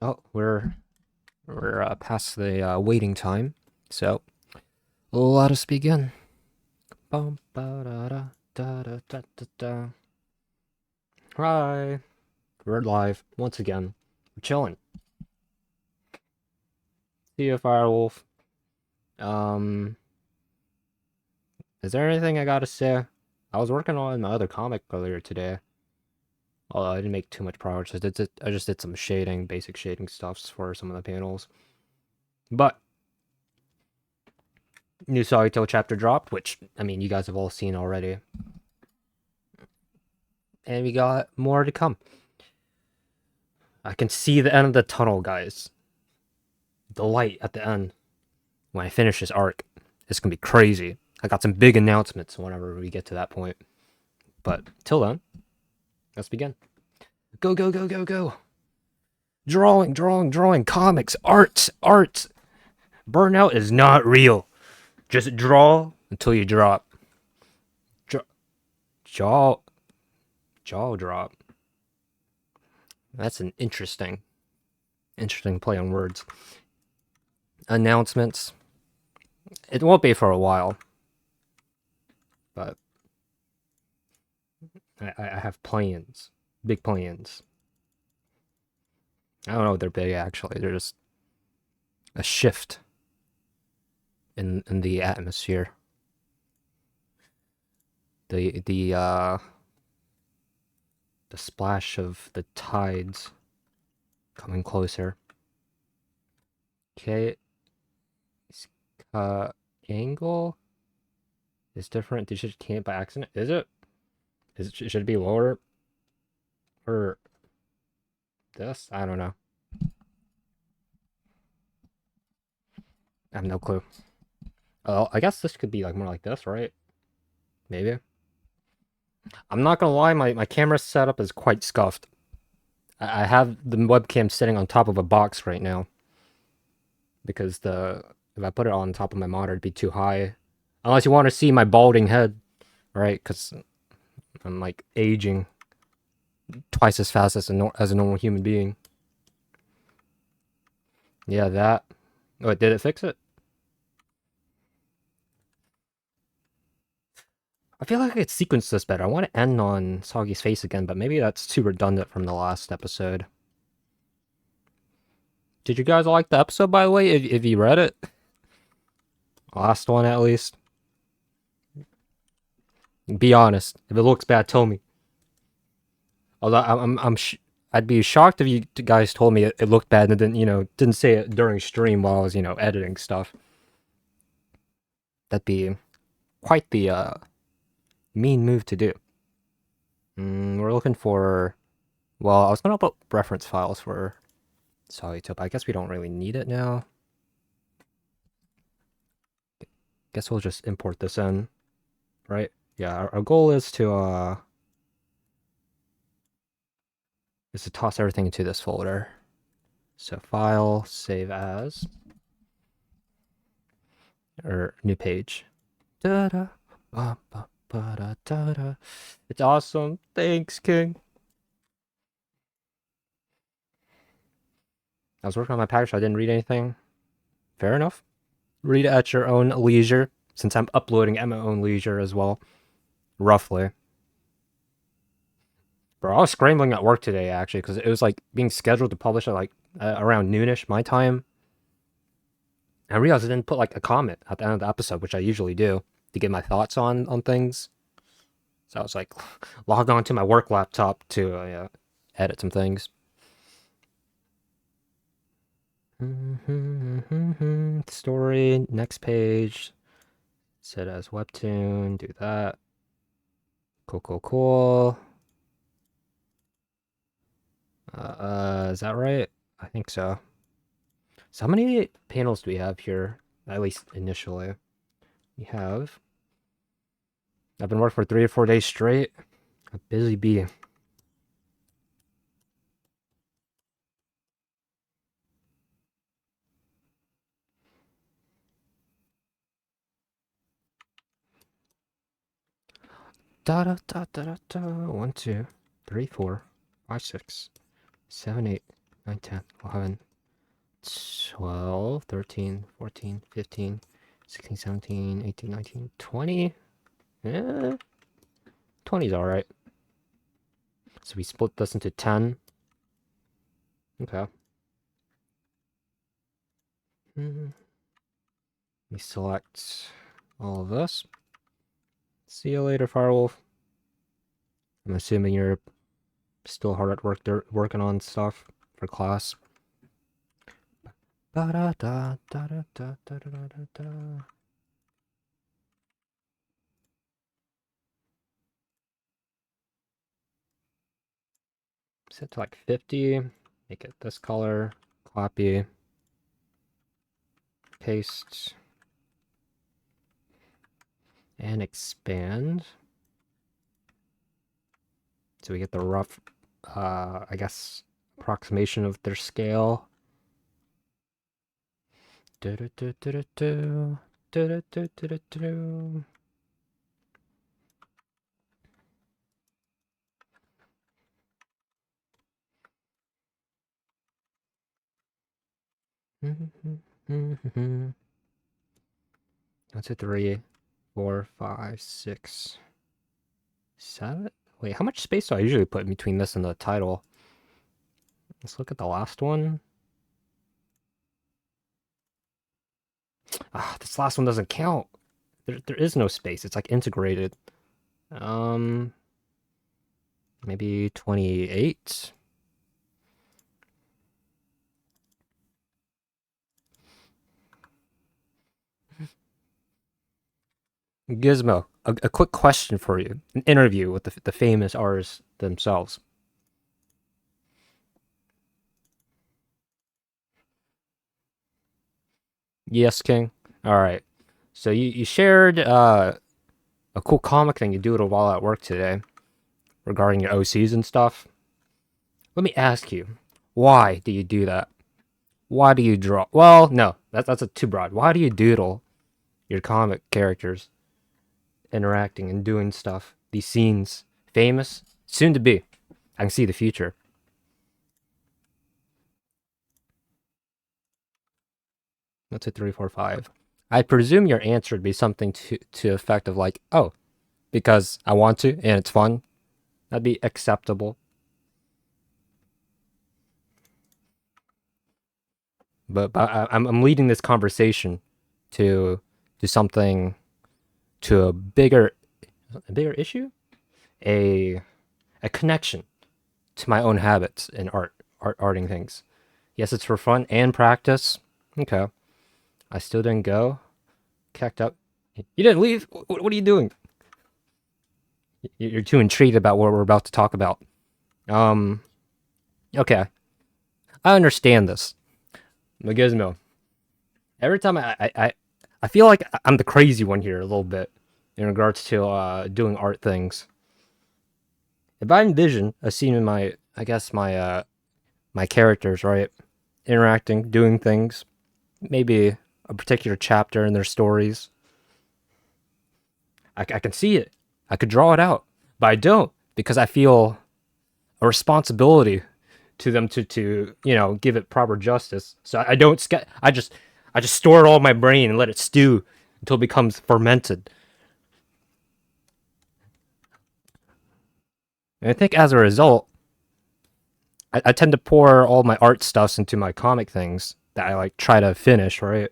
Oh, we're past the waiting time, so let us begin. Bum, ba, da, da, da, da, da, da, da. Hi, we're live once again. We're chilling. See you, Firewolf. Um, is there anything I gotta say? I was working on my other comic earlier today. Although I didn't make too much progress. I just did some shading, basic shading stuffs for some of the panels. But new Soggytale chapter dropped, which I mean you guys have all seen already. And we got more to come. I can see the end of the tunnel, guys. The light at the end. When I finish this arc, it's gonna be crazy. I got some big announcements whenever we get to that point. But till then, let's begin. Go, go, go, go, go. Drawing, drawing, drawing. Comics, arts. Burnout is not real. Just draw until you drop. Jaw, jaw drop. That's an interesting play on words. Announcements. It won't be for a while, but I have plans, big plans. I don't know if they're big actually. They're just a shift in the atmosphere. The splash of the tides coming closer. Okay, angle is different. Did you can't by accident? Is it? Should it be lower or this? I don't know. I have no clue. Oh, I guess this could be like more like this, right? Maybe. I'm not gonna lie, my camera setup is quite scuffed. I have the webcam sitting on top of a box right now because if I put it on top of my monitor, it'd be too high. Unless you want to see my balding head, right? Because I'm like aging twice as fast as a normal human being. Yeah, that. Oh, did it fix it? I feel like I could sequence this better. I want to end on Soggy's face again, but maybe that's too redundant from the last episode. Did you guys like the episode, by the way? If you read it? Last one, at least. Be honest. If it looks bad, tell me. Although I'd be shocked if you guys told me it looked bad and didn't say it during stream while I was editing stuff. That'd be quite the mean move to do. We're looking for. Well, I was gonna put reference files for Soggytale, but I guess we don't really need it now. Guess we'll just import this in, right? Yeah, our goal is to toss everything into this folder. So file, save as, or new page. Da da ba ba ba da da da. It's awesome. Thanks, King. I was working on my package, so I didn't read anything. Fair enough. Read at your own leisure, since I'm uploading at my own leisure as well. Roughly. Bro, I was scrambling at work today, actually, because it was like being scheduled to publish at like around noonish my time. I realized I didn't put like a comment at the end of the episode, which I usually do, to get my thoughts on things. So I was like, log on to my work laptop to edit some things. Story, next page. Set as webtoon, do that. Cool, cool, cool. Is that right? I think so. So how many panels do we have here? At least initially. We have. I've been working for 3 or 4 days straight. A busy bee. Da da da da da da. 1, 2, 3, 4, 5, 6, 7, 8, 9, 10, 11, 12, 13, 14, 15, 16, 17, 18, 19, 20. Yeah, 20 is alright. So we split this into 10. Okay. We select all of this. See you later, Firewolf. I'm assuming you're still hard at work working on stuff for class. Set to like 50. Make it this color. Copy. Paste. And expand. So we get the rough, I guess, approximation of their scale. That's a 3, 4, 5, 6, 7. Wait, how much space do I usually put in between this and the title? Let's look at the last one. Ah, this last one doesn't count. There is no space. It's like integrated. Maybe 28. Gizmo, a quick question for you. An interview with the famous artists themselves. Yes, King. All right. So you shared a cool comic thing you do it while at work today regarding your OCs and stuff. Let me ask you, why do you do that? Why do you draw? Well, no, that's a too broad. Why do you doodle your comic characters interacting and doing stuff? These scenes, famous, soon to be. I can see the future. That's a 3, 4, 5. I presume your answer would be something to effect of like, oh, because I want to and it's fun. That'd be acceptable. But I'm leading this conversation to something, to a bigger issue, a connection to my own habits in arting things. Yes, it's for fun and practice. Okay, I still didn't go. Cacked up. You didn't leave. What are you doing? You're too intrigued about what we're about to talk about. Okay, I understand this. Magizmo. Every time I feel like I'm the crazy one here a little bit in regards to doing art things. If I envision a scene in my, I guess my characters, right, interacting, doing things, maybe a particular chapter in their stories, I can see it. I could draw it out, but I don't because I feel a responsibility to them to give it proper justice. So I don't I just store it all in my brain and let it stew until it becomes fermented. And I think as a result, I tend to pour all my art stuffs into my comic things that I like try to finish, right?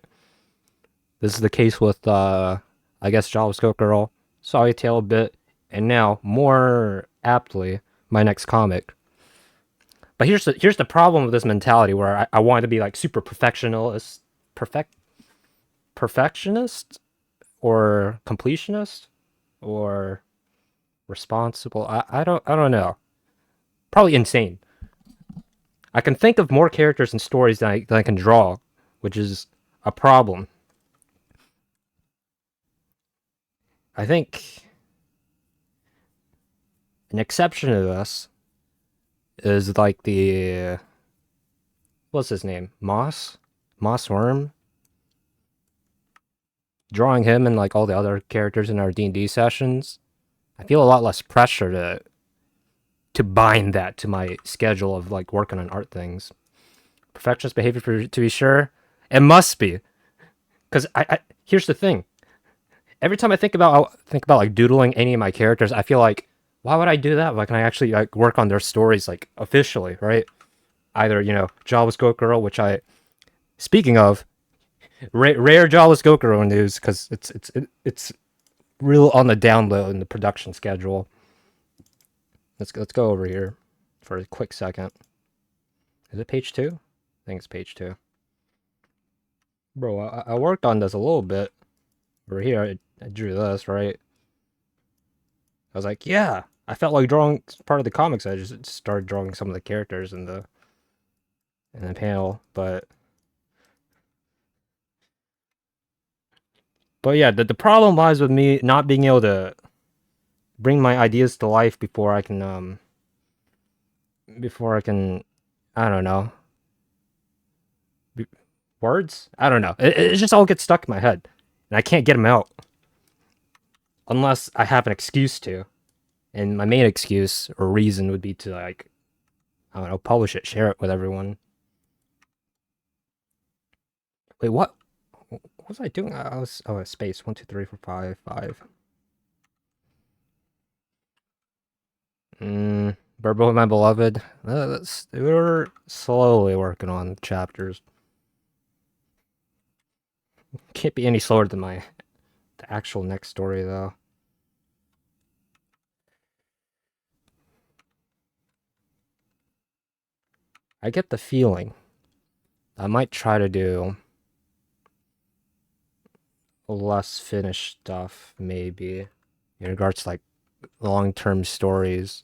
This is the case with I guess JavaScript Girl, Soggytale a bit, and now more aptly my next comic. But here's the problem with this mentality where I want to be like super perfectionist or completionist or responsible. I don't know. Probably insane. I can think of more characters and stories than I can draw, which is a problem. I think an exception to this is like the what's his name? Moss Worm. Drawing him and like all the other characters in our D&D sessions, I feel a lot less pressure to bind that to my schedule of like working on art things. Perfectionist behavior to be sure. It must be. Because I here's the thing. Every time I think about like doodling any of my characters, I feel like, why would I do that? Why can I actually like work on their stories like officially, right? Either, Jawless Goat Girl, which speaking of, rare Jawless Goat Girl news, because it's real on the down low in the production schedule. Let's go over here for a quick second. Is it page 2? I think it's page 2. Bro, I worked on this a little bit. Over here, I drew this, right? I was like, yeah, I felt like drawing part of the comics. I just started drawing some of the characters in the panel, but yeah, the problem lies with me not being able to bring my ideas to life before I can I don't know, words. I don't know. It just all gets stuck in my head, and I can't get them out unless I have an excuse to. And my main excuse or reason would be to, like, I don't know, publish it, share it with everyone. Wait, what? What was I doing? I was space 1 2 3 4 5 5. Burbo, my beloved. We're slowly working on chapters. Can't be any slower than the actual next story, though. I get the feeling I might try to do less finished stuff, maybe, in regards to like long-term stories.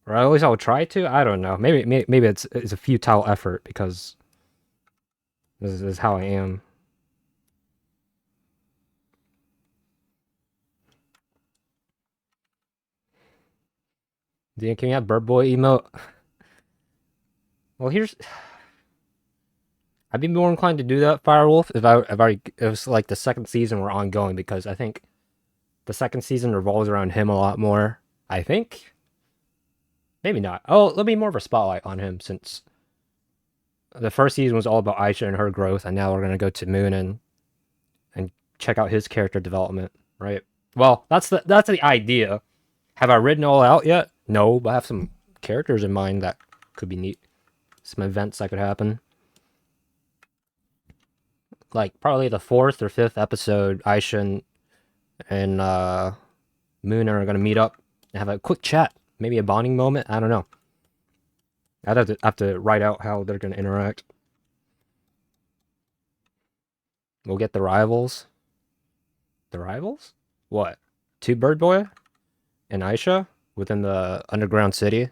Or at least I'll try to. I don't know. Maybe it's a futile effort because this is how I am. Can you have Bird Boy emote? Well, I'd be more inclined to do that, Firewolf, if it was like the second season were ongoing, because I think the second season revolves around him a lot more. I think. Maybe not. Oh, there'll be more of a spotlight on him since the first season was all about Aisha and her growth, and now we're gonna go to Moon and check out his character development, right? Well, that's the idea. Have I written all out yet? No, but I have some characters in mind that could be neat. Some events that could happen. Like probably the 4th or 5th episode, Aisha and Moon are gonna meet up and have a quick chat. Maybe a bonding moment. I don't know. I'd have to write out how they're gonna interact. We'll get the rivals. The rivals? What? Two Bird Boy and Aisha within the underground city.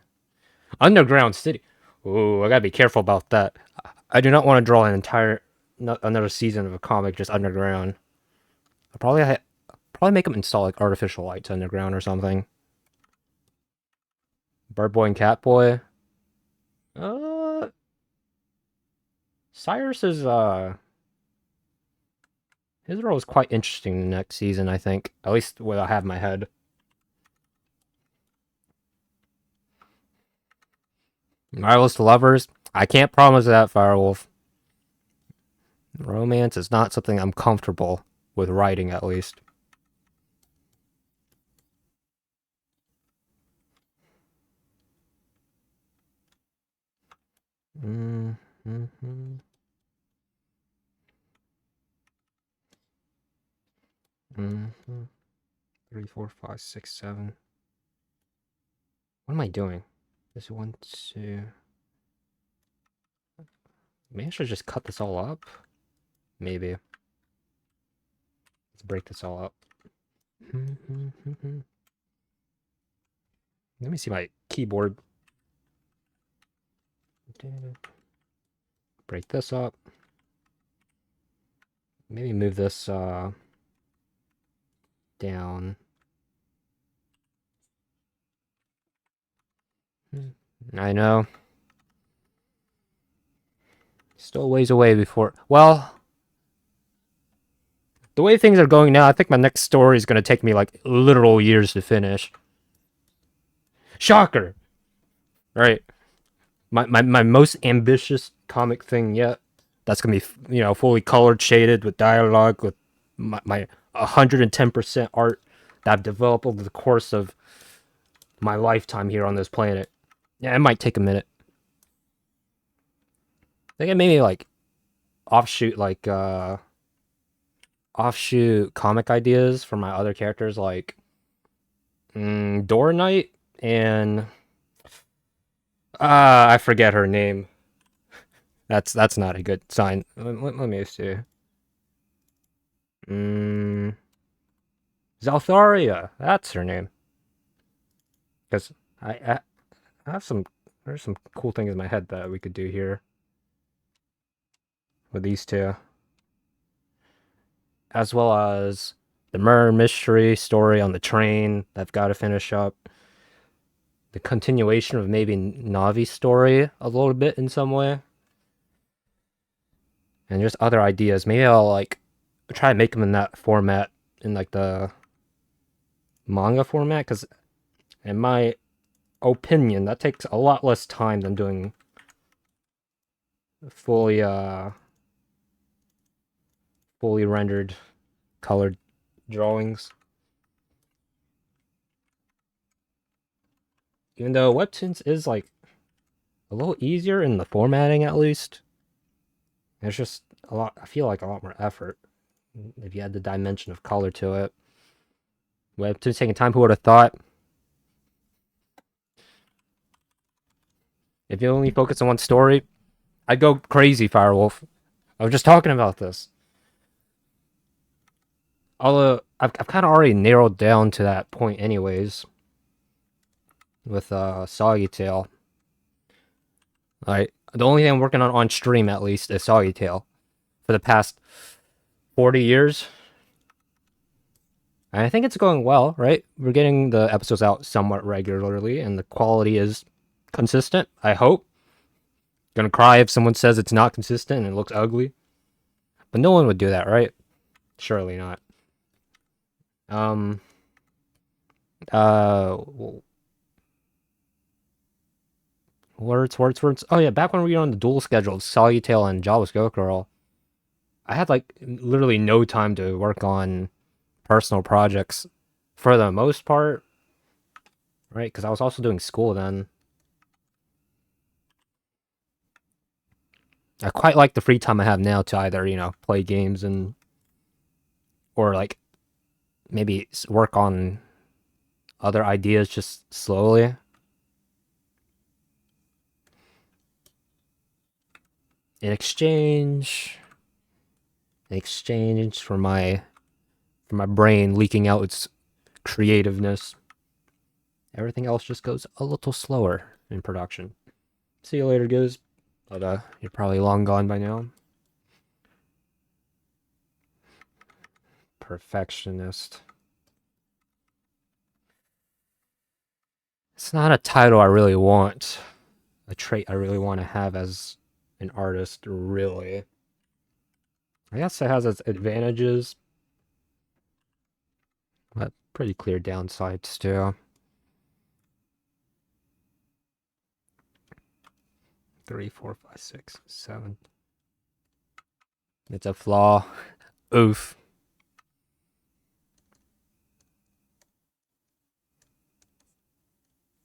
Underground city. Ooh, I gotta be careful about that. I do not want to draw another season of a comic just underground. I'll probably make them install like artificial lights underground or something. Bird Boy and Cat Boy. Cyrus is his role is quite interesting in the next season, I think. At least what I have in my head. Marvelous to lovers. I can't promise that, Firewolf. Romance is not something I'm comfortable with writing, at least. Mm-hmm. 3, 4, 5, 6, 7. What am I doing? This 1, 2. Maybe I should just cut this all up. Maybe. Let's break this all up. Let me see my keyboard. Break this up. Maybe move this down. I know. Still a ways away before. Well, the way things are going now, I think my next story is going to take me like literal years to finish. Shocker! Right. my most ambitious comic thing yet. That's gonna be, you know, fully colored, shaded with dialogue, with my 110% art that I've developed over the course of my lifetime here on this planet. Yeah, it might take a minute. I think it maybe like offshoot offshoot comic ideas for my other characters, like Door Knight and I forget her name. That's not a good sign. Let me see. Mm, Zaltharia, that's her name. Because I have some, there's some cool things in my head that we could do here with these two, as well as the murder mystery story on the train that I've got to finish up. The continuation of maybe Navi's story a little bit in some way, and just other ideas. Maybe I'll like try to make them in that format, in like the manga format, because in my opinion, that takes a lot less time than doing fully fully rendered colored drawings. Even though Webtoons is like a little easier in the formatting, at least. It's just a lot, I feel like a lot more effort if you add the dimension of color to it. Webtoons taking time, who would have thought? If you only focus on one story, I'd go crazy, Firewolf. I was just talking about this. Although I've kind of already narrowed down to that point, anyways, with Soggytale. Like the only thing I'm working on stream, at least, is Soggytale for the past 40 years. And I think it's going well, right? We're getting the episodes out somewhat regularly, and the quality is consistent, I hope. Gonna cry if someone says it's not consistent and it looks ugly. But no one would do that, right? Surely not. Uh, words. Oh yeah, back when we were on the dual schedule, Soggytail and Jawless Go Girl, I had like literally no time to work on personal projects for the most part, right? Because I was also doing school then. I quite like the free time I have now to either, you know, play games and or like maybe work on other ideas just slowly. In exchange for my brain leaking out its creativeness, everything else just goes a little slower in production. See you later, guys. But you're probably long gone by now. Perfectionist. It's not a title I really want. A trait I really want to have as an artist, really. I guess it has its advantages, but pretty clear downsides too. 3, 4, 5, 6, 7. It's a flaw. Oof.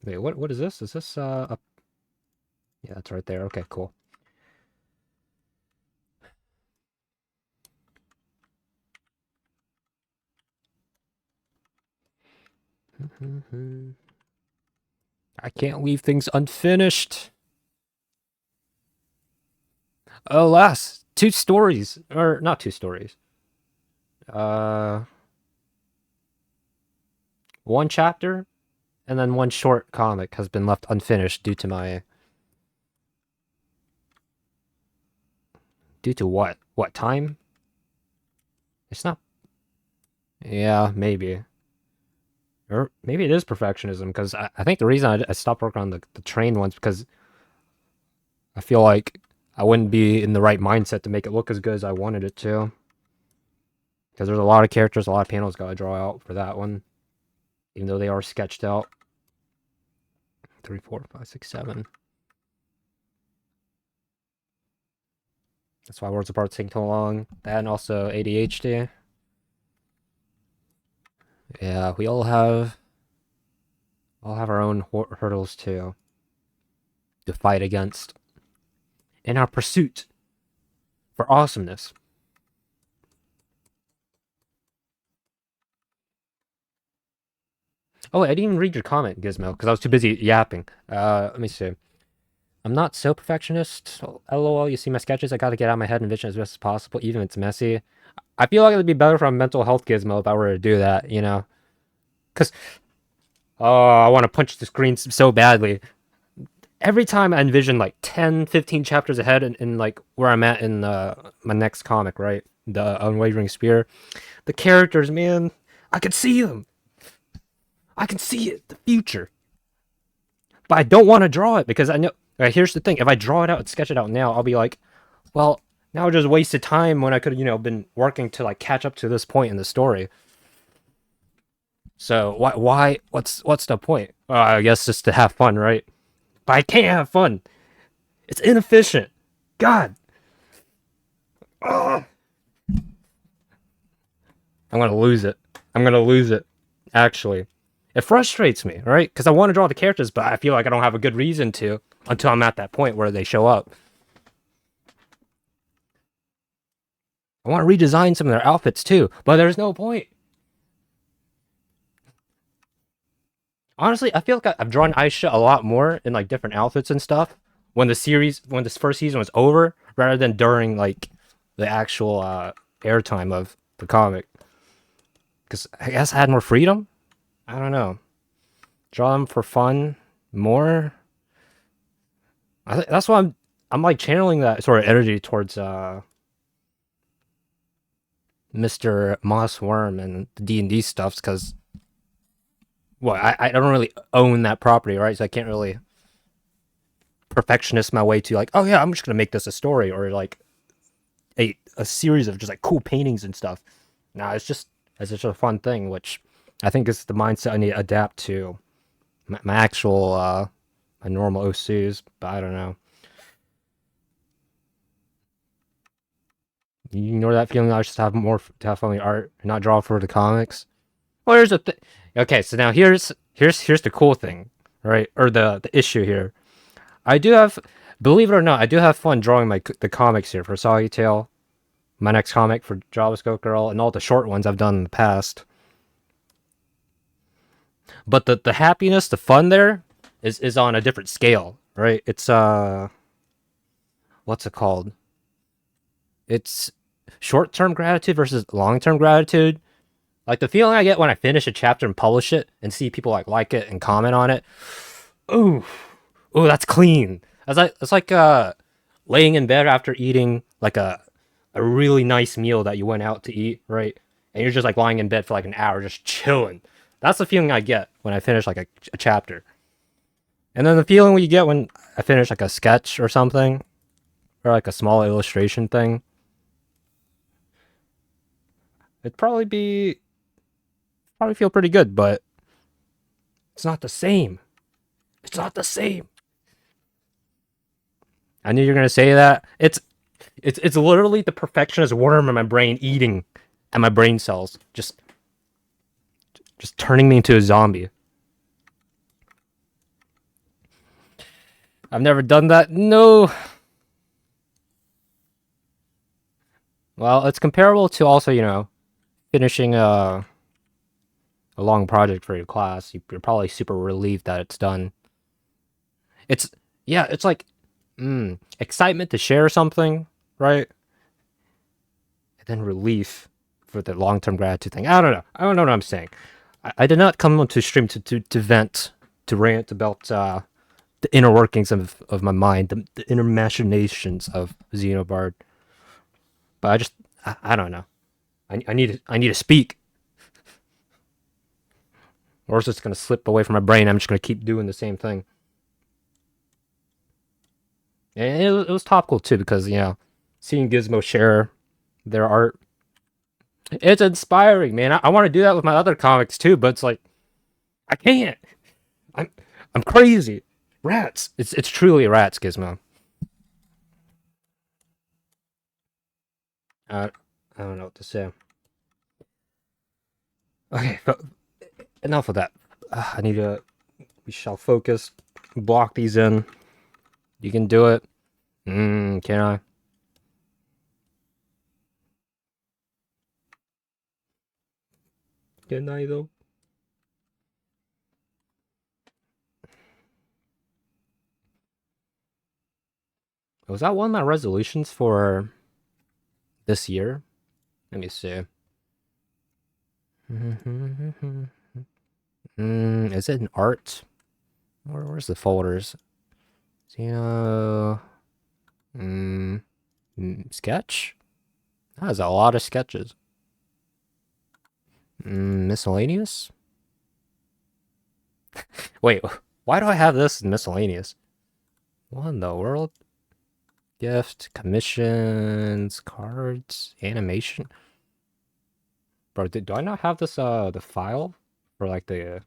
Wait, what is this? Is this a... Yeah, that's right there. Okay, cool. I can't leave things unfinished. Alas, 2 stories, or not 2 stories. 1 chapter and then 1 short comic has been left unfinished due to my... Due to what? What, time? It's not... Yeah, maybe. Or maybe it is perfectionism, because I think the reason I stopped working on the train ones because I feel like I wouldn't be in the right mindset to make it look as good as I wanted it to. Because there's a lot of characters, a lot of panels gotta draw out for that one. Even though they are sketched out. 3, 4, 5, 6, 7. That's why Worlds Apart taking so long. That and also ADHD. Yeah, we all have our own hurdles too to fight against in our pursuit for awesomeness. Oh, wait, I didn't even read your comment, Gizmo, because I was too busy yapping. Let me see. I'm not so perfectionist. LOL, you see my sketches, I gotta get out of my head and vision as best as possible, even if it's messy. I feel like it would be better for a mental health Gizmo if I were to do that, you know? Because, oh, I want to punch the screen so badly. Every time I envision like 10, 15 chapters ahead in like where I'm at in my next comic, right? The Unwavering Spear. The characters, man, I can see them. I can see it, the future. But I don't want to draw it because I know. Here's the thing: if I draw it out and sketch it out now, I'll be like, well, now I just wasted time when I could, been working to like catch up to this point in the story. So why? What's the point? I guess just to have fun, right? But I can't have fun. It's inefficient. God. Ugh. I'm gonna lose it. I'm gonna lose it. Actually, it frustrates me, right? Because I want to draw the characters, but I feel like I don't have a good reason to until I'm at that point where they show up. I want to redesign some of their outfits too, but there's no point. Honestly, I feel like I've drawn Aisha a lot more in like different outfits and stuff when this first season was over, rather than during like the actual airtime of the comic. Because I guess I had more freedom. I don't know. Draw them for fun more. That's why I'm like channeling that sort of energy towards Mr. Moss Worm and the D&D stuffs, because well, I don't really own that property, right? So I can't really perfectionist my way to like, oh yeah, I'm just gonna make this a story or like a series of just like cool paintings and stuff. Nah, it's just a fun thing, which I think is the mindset I need to adapt to my actual my normal OCs, but I don't know. You ignore that feeling. I just have more to have fun with art and not draw for the comics. Well, here's the thing. Okay, so now here's the cool thing, right? Or the issue here. I do have, believe it or not, I do have fun drawing the comics here for Soggytale, my next comic for JavaScript Girl, and all the short ones I've done in the past. But the happiness, the fun there is on a different scale, right? It's what's it called? It's short-term gratitude versus long-term gratitude. Like the feeling I get when I finish a chapter and publish it and see people like it and comment on it. Ooh, ooh, that's clean. It's like laying in bed after eating like a really nice meal that you went out to eat, right? And you're just like lying in bed for like an hour, just chilling. That's the feeling I get when I finish like a chapter. And then the feeling you get when I finish like a sketch or something, or like a small illustration thing, it'd probably feel pretty good, but it's not the same. It's not the same. I knew you were gonna say that. It's literally the perfectionist worm in my brain eating at my brain cells, just turning me into a zombie. I've never done that. No. Well, it's comparable to also, finishing a long project for your class. You're probably super relieved that it's done. It's yeah, it's like excitement to share something, right? And then relief for the long-term gratitude thing. I don't know. I don't know what I'm saying. I did not come onto stream to vent, to rant about the inner workings of my mind, the inner machinations of Xenobard. But I don't know. I need to speak, or it's just gonna slip away from my brain. I'm just gonna keep doing the same thing. And it was topical too because seeing Gizmo share their art, it's inspiring, man. I want to do that with my other comics too, but it's like I can't. I'm I'm crazy. Rats. It's truly rats, Gizmo. I don't know what to say. Okay, but enough of that. I need to. We shall focus. Block these in. You can do it. Can I? Can I though? Was that one of my resolutions for this year? Let me see. Is it an art? Where's the folders? Sketch? That has a lot of sketches. Miscellaneous? Wait, why do I have this in miscellaneous? What in the world? Gift, commissions, cards, animation. Bro, do I not have this, the file? For like the...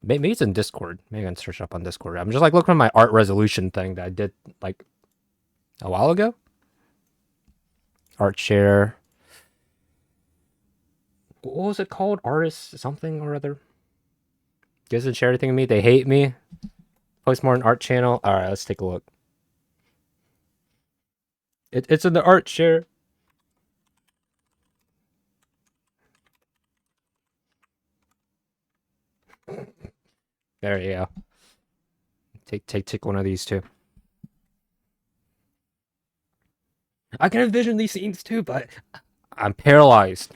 Maybe it's in Discord. Maybe I can search up on Discord. I'm just like looking at my art resolution thing that I did like a while ago. Art share. What was it called? Artist something or other? Doesn't share anything with me. They hate me. Post more on art channel. All right, let's take a look. It's in the art share. There you go. Take one of these too. I can envision these scenes too, but I'm paralyzed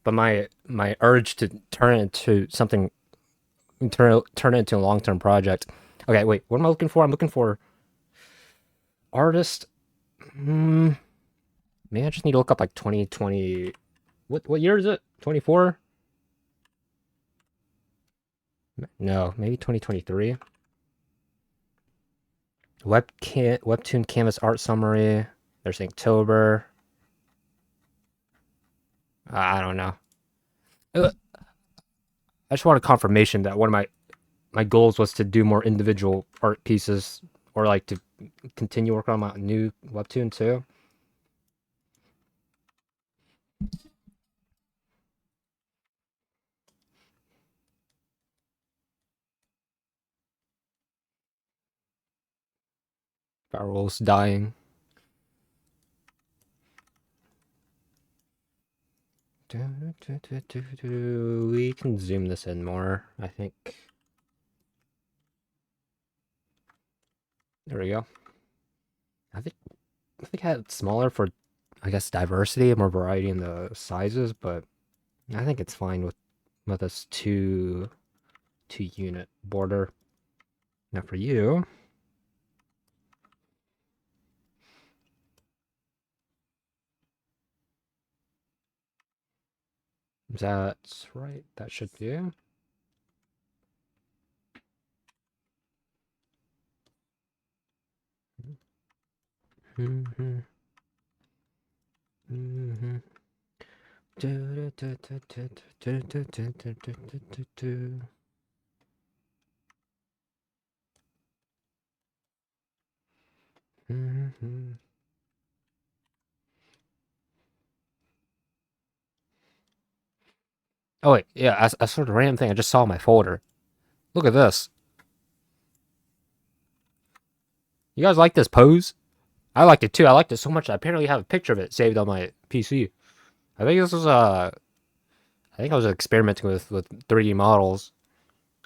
by my urge to turn it into something, turn it into a long-term project. Okay, wait, what am I looking for? I'm looking for artist. Maybe I just need to look up like 2020. What year is it? 24? No, maybe 2023. Webtoon canvas art summary. There's Inktober. I don't know. I just want a confirmation that one of my goals was to do more individual art pieces, or like to continue working on my new webtoon too. Barrel's dying. We can zoom this in more, I think. There we go. I think I had it smaller for, I guess, diversity, more variety in the sizes, but I think it's fine with this two unit border. Now for you, that's right. That should do. Mm-hmm. Mm-hmm. Mm-hmm. Oh wait, yeah, I sort of random thing. I just saw my folder. Look at this. You guys like this pose? I liked it too. I liked it so much. I apparently have a picture of it saved on my PC. I think this was I think I was experimenting with 3D models.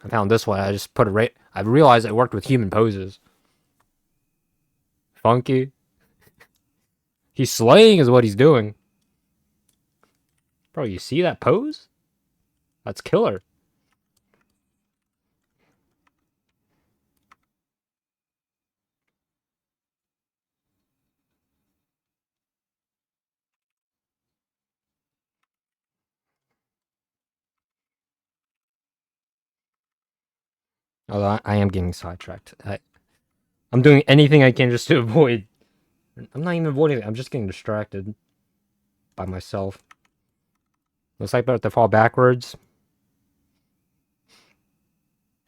I found this one. I just put it right. I realized it worked with human poses. Funky. He's slaying is what he's doing. Bro, you see that pose? That's killer. Although I am getting sidetracked. I'm doing anything I can just to avoid. I'm not even avoiding it. I'm just getting distracted by myself. Looks like about to fall backwards.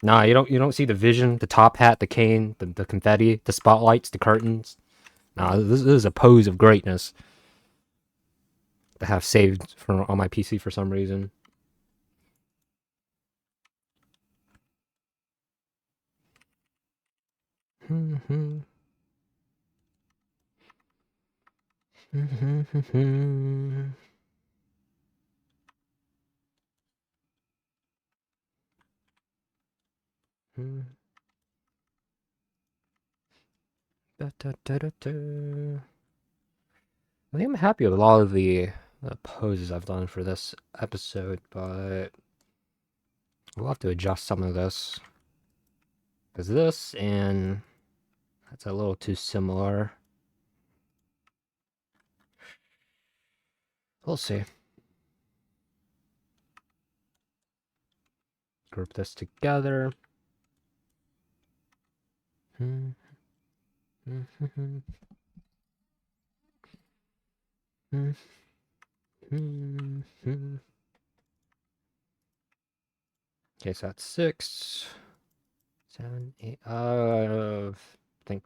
Nah, you don't see the vision, the top hat, the cane, the confetti, the spotlights, the curtains. Nah, this is a pose of greatness to have saved on my PC for some reason. I think I'm happy with a lot of the poses I've done for this episode, but we'll have to adjust some of this. Because this and that's a little too similar. We'll see. Group this together. Okay, so that's 6, 7, 8. Think.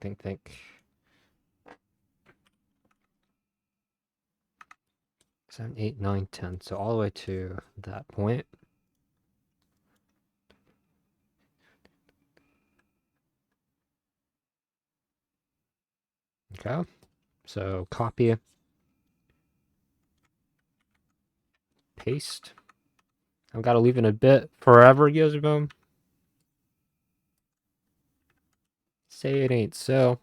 7, 8, 9, 10. So all the way to that point. Okay. So copy, paste. I've got to leave it a bit forever, Gizmo. Say it ain't so.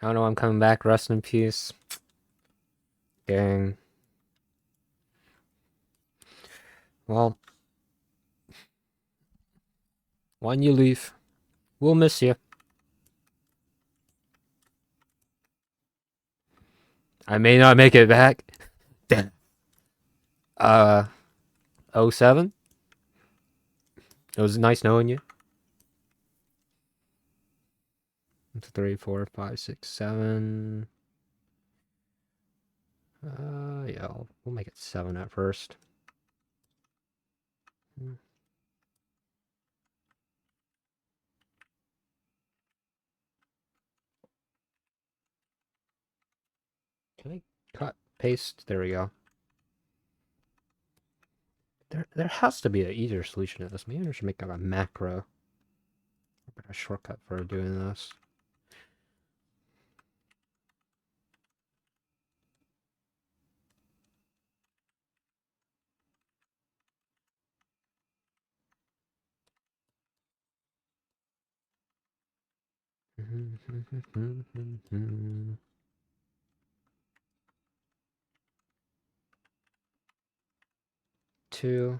I don't know, I'm coming back. Rest in peace. Dang. Well, when you leave, we'll miss you. I may not make it back. Damn. 07? It was nice knowing you. 3, 4, 5, 6, 7. Yeah, we'll make it 7 at first. Can I cut, paste? There we go. There has to be an easier solution to this. Maybe I should make a macro. A shortcut for doing this. Two.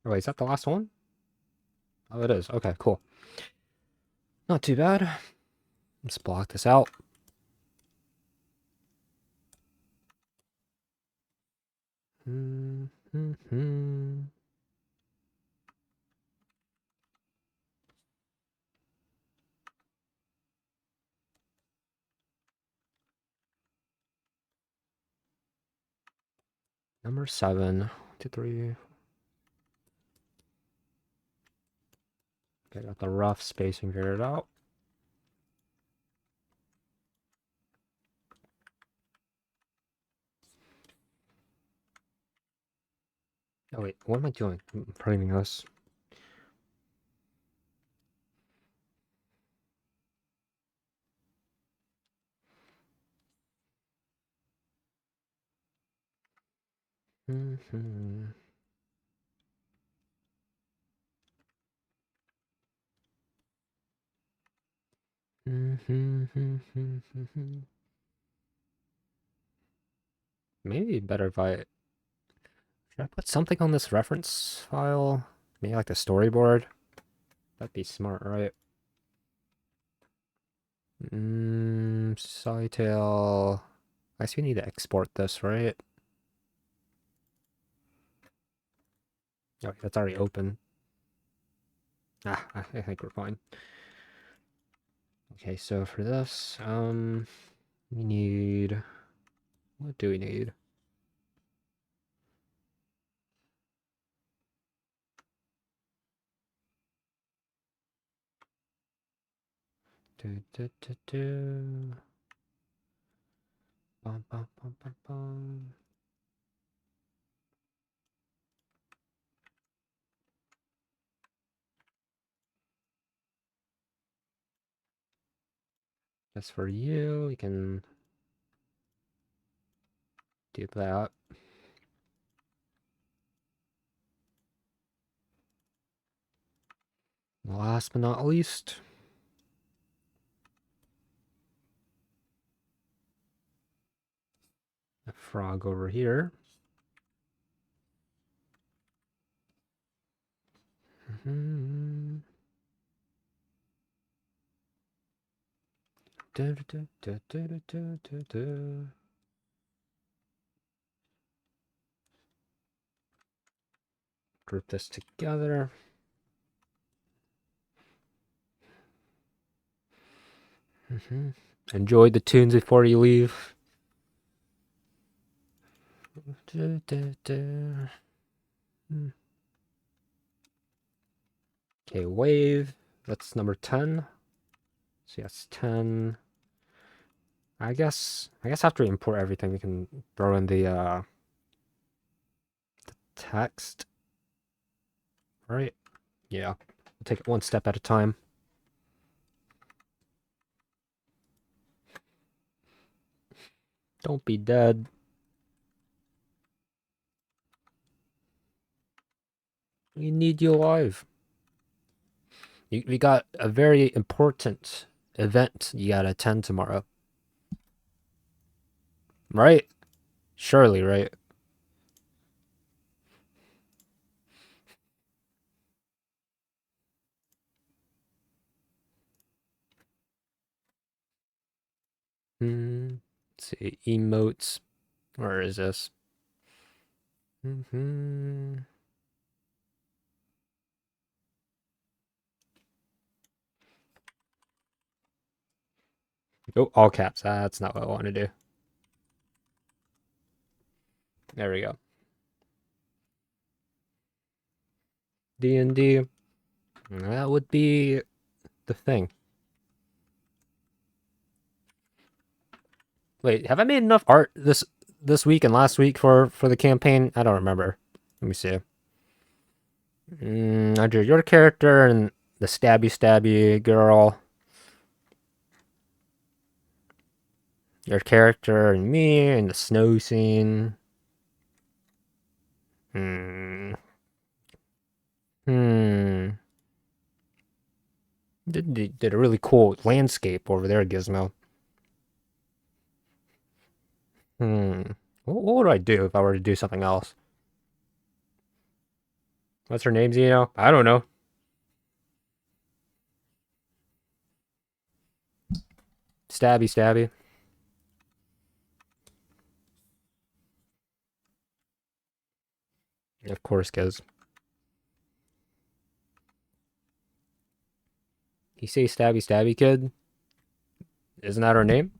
Oh, wait, is that the last one? Oh, it is. Okay, cool. Not too bad. Let's block this out. Number 7. 2, 3. Okay, got the rough spacing figured out. Oh wait, what am I doing? I'm printing this. Maybe better if I Should I put something on this reference file? Maybe like the storyboard? That'd be smart, right? Soggytale. I guess we need to export this, right? Oh, that's already open. Ah, I think we're fine. Okay, so for this, we need... What do we need? Bum, bum, bum, bum, bum. That's for you. We can do that. Last but not least, a frog over here. Group this together. Enjoy the tunes before you leave. Okay, wave. That's number 10. So yes, 10. I guess after we import everything, we can throw in the text. Right? Yeah. We'll take it one step at a time. Don't be dead. We need you alive. We got a very important event you gotta attend tomorrow. Right? Surely, right? Let's see. Emotes. Where is this? Oh, all caps. That's not what I want to do. There we go. D&D. That would be the thing. Wait, have I made enough art this week and last week for the campaign? I don't remember. Let me see. I drew your character and the stabby girl. Your character and me and the snow scene. Did a really cool landscape over there, Gizmo. What would I do if I were to do something else? What's her name, Zeno? I don't know. Stabby. Of course, Giz. You say stabby kid? Isn't that her name?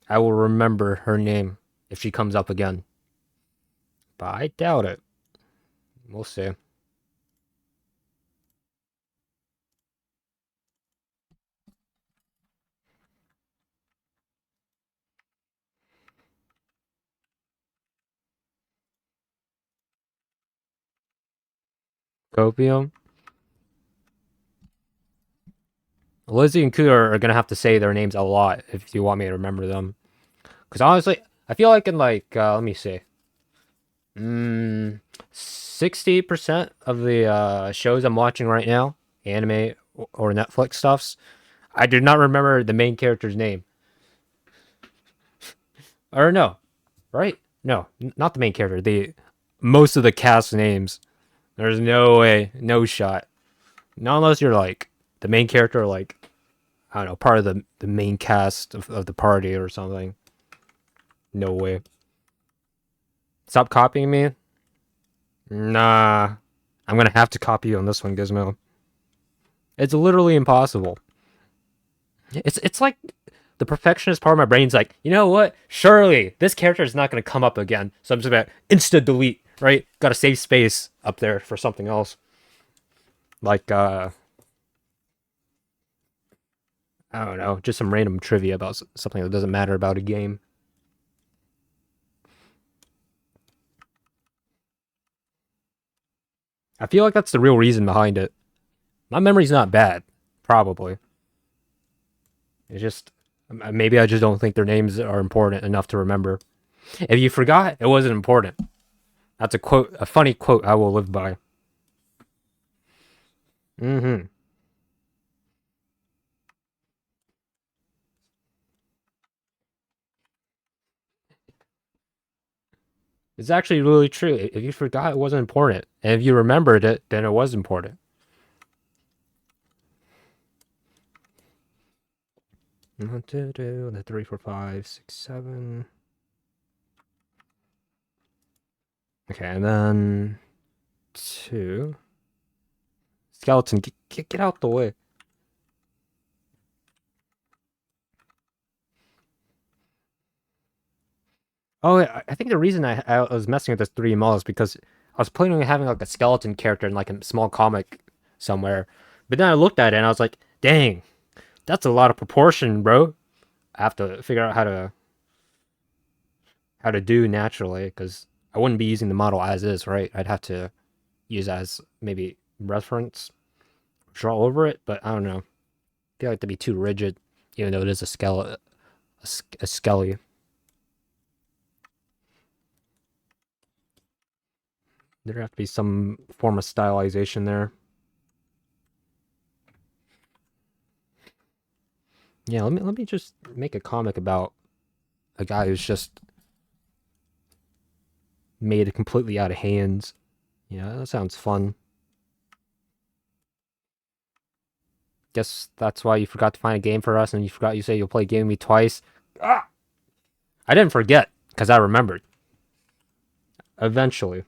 I will remember her name if she comes up again. But I doubt it. We'll see. Copium. Lizzie and Cooter are gonna have to say their names a lot if you want me to remember them. Because honestly, I feel like in like let me see, 60% of the shows I'm watching right now, anime or Netflix stuffs, I do not remember the main character's name. Or no, right? No, not the main character. The most of the cast names. There's no way, no shot. Not unless you're like the main character, or like I don't know, part of the main cast of the party or something. No way. Stop copying me. Nah, I'm gonna have to copy you on this one, Gizmo. It's literally impossible. It's like the perfectionist part of my brain's like, you know what? Surely this character is not gonna come up again, so I'm just gonna insta delete. Right? Got to save space up there for something else. Like I don't know, just some random trivia about something that doesn't matter about a game. I feel like that's the real reason behind it. My memory's not bad, probably. It's just maybe I just don't think their names are important enough to remember. If you forgot, it wasn't important. That's a quote, a funny quote I will live by. Mm-hmm. It's actually really true. If you forgot, it wasn't important, and if you remembered it, then it was important. 1, 2, 2, 3, 4, 5, 6, 7. Okay, and then 2. Skeleton, get out the way. Oh, I think the reason I was messing with this 3 model is because I was planning on having like a skeleton character in like a small comic somewhere. But then I looked at it and I was like, dang, that's a lot of proportion, bro. I have to figure out how to do naturally because I wouldn't be using the model as is, right? I'd have to use as maybe reference, draw over it, but I don't know. I feel like to be too rigid, even though it is a skelly. There have to be some form of stylization there. Yeah, let me just make a comic about a guy who's just made it completely out of hands. Yeah, that sounds fun. Guess that's why you forgot to find a game for us, and you forgot you say you'll play a game with me twice. Ah! I didn't forget because I remembered. Eventually,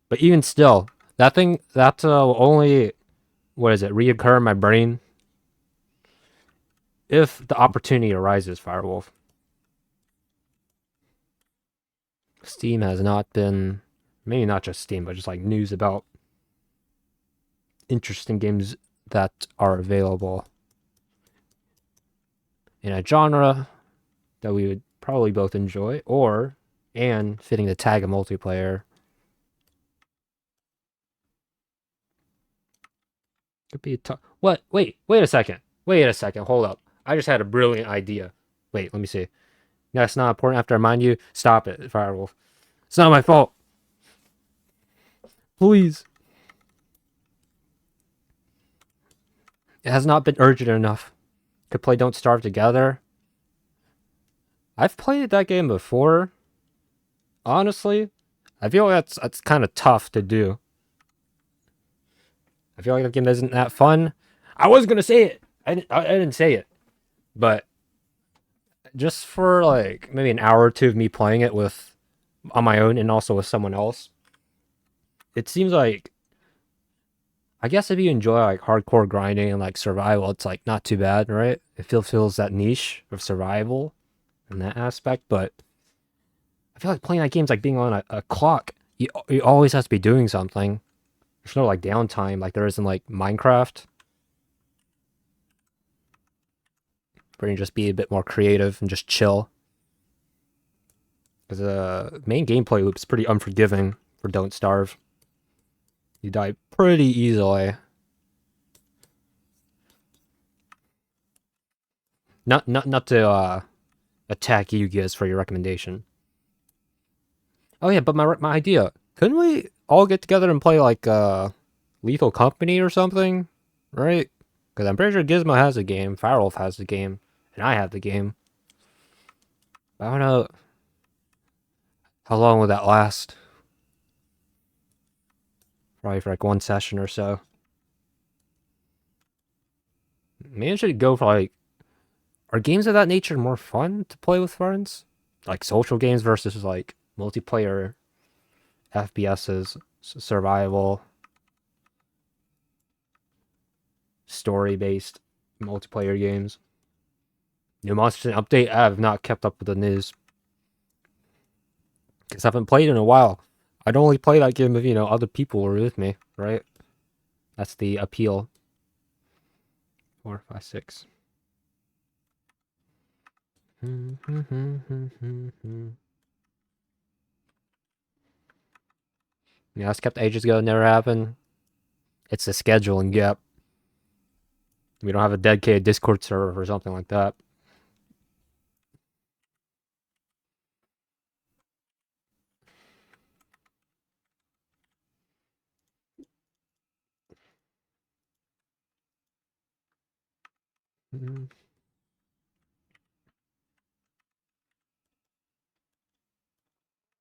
but even still, that will only what is it reoccur in my brain if the opportunity arises. Firewolf. Steam has not been, maybe not just Steam, but just like news about interesting games that are available in a genre that we would probably both enjoy, or and fitting the tag of multiplayer. Could be a what? Wait a second. Wait a second. Hold up. I just had a brilliant idea. Wait, let me see. That's not important. After I remind you, stop it, Firewolf. It's not my fault. Please. It has not been urgent enough. Could play Don't Starve together. I've played that game before. Honestly, I feel like that's kind of tough to do. I feel like the game isn't that fun. I was gonna say it. I didn't say it, but just for like maybe an hour or two of me playing it with on my own and also with someone else, it seems like I guess if you enjoy like hardcore grinding and like survival, it's like not too bad, right? It feels that niche of survival in that aspect, but I feel like playing that game's like being on a clock. You always have to be doing something. There's no like downtime like there is in like Minecraft. Where you can just be a bit more creative and just chill. Because the main gameplay loop is pretty unforgiving for Don't Starve. You die pretty easily. Not to attack you guys for your recommendation. Oh yeah, but my idea. Couldn't we all get together and play like Lethal Company or something? Right? Because I'm pretty sure Gizmo has a game, Firewolf has a game, and I have the game. I don't know how long will that last. Probably for like one session or so. Maybe I should go for like. Are games of that nature more fun to play with friends? Like social games versus like multiplayer FPSs, survival, story based multiplayer games. New Monster update. I have not kept up with the news because I haven't played in a while. I'd only play that game if other people were with me, right? That's the appeal. 4, 5, 6. Yeah, it's kept ages ago, never happened. It's a scheduling gap. We don't have a dedicated Discord server or something like that.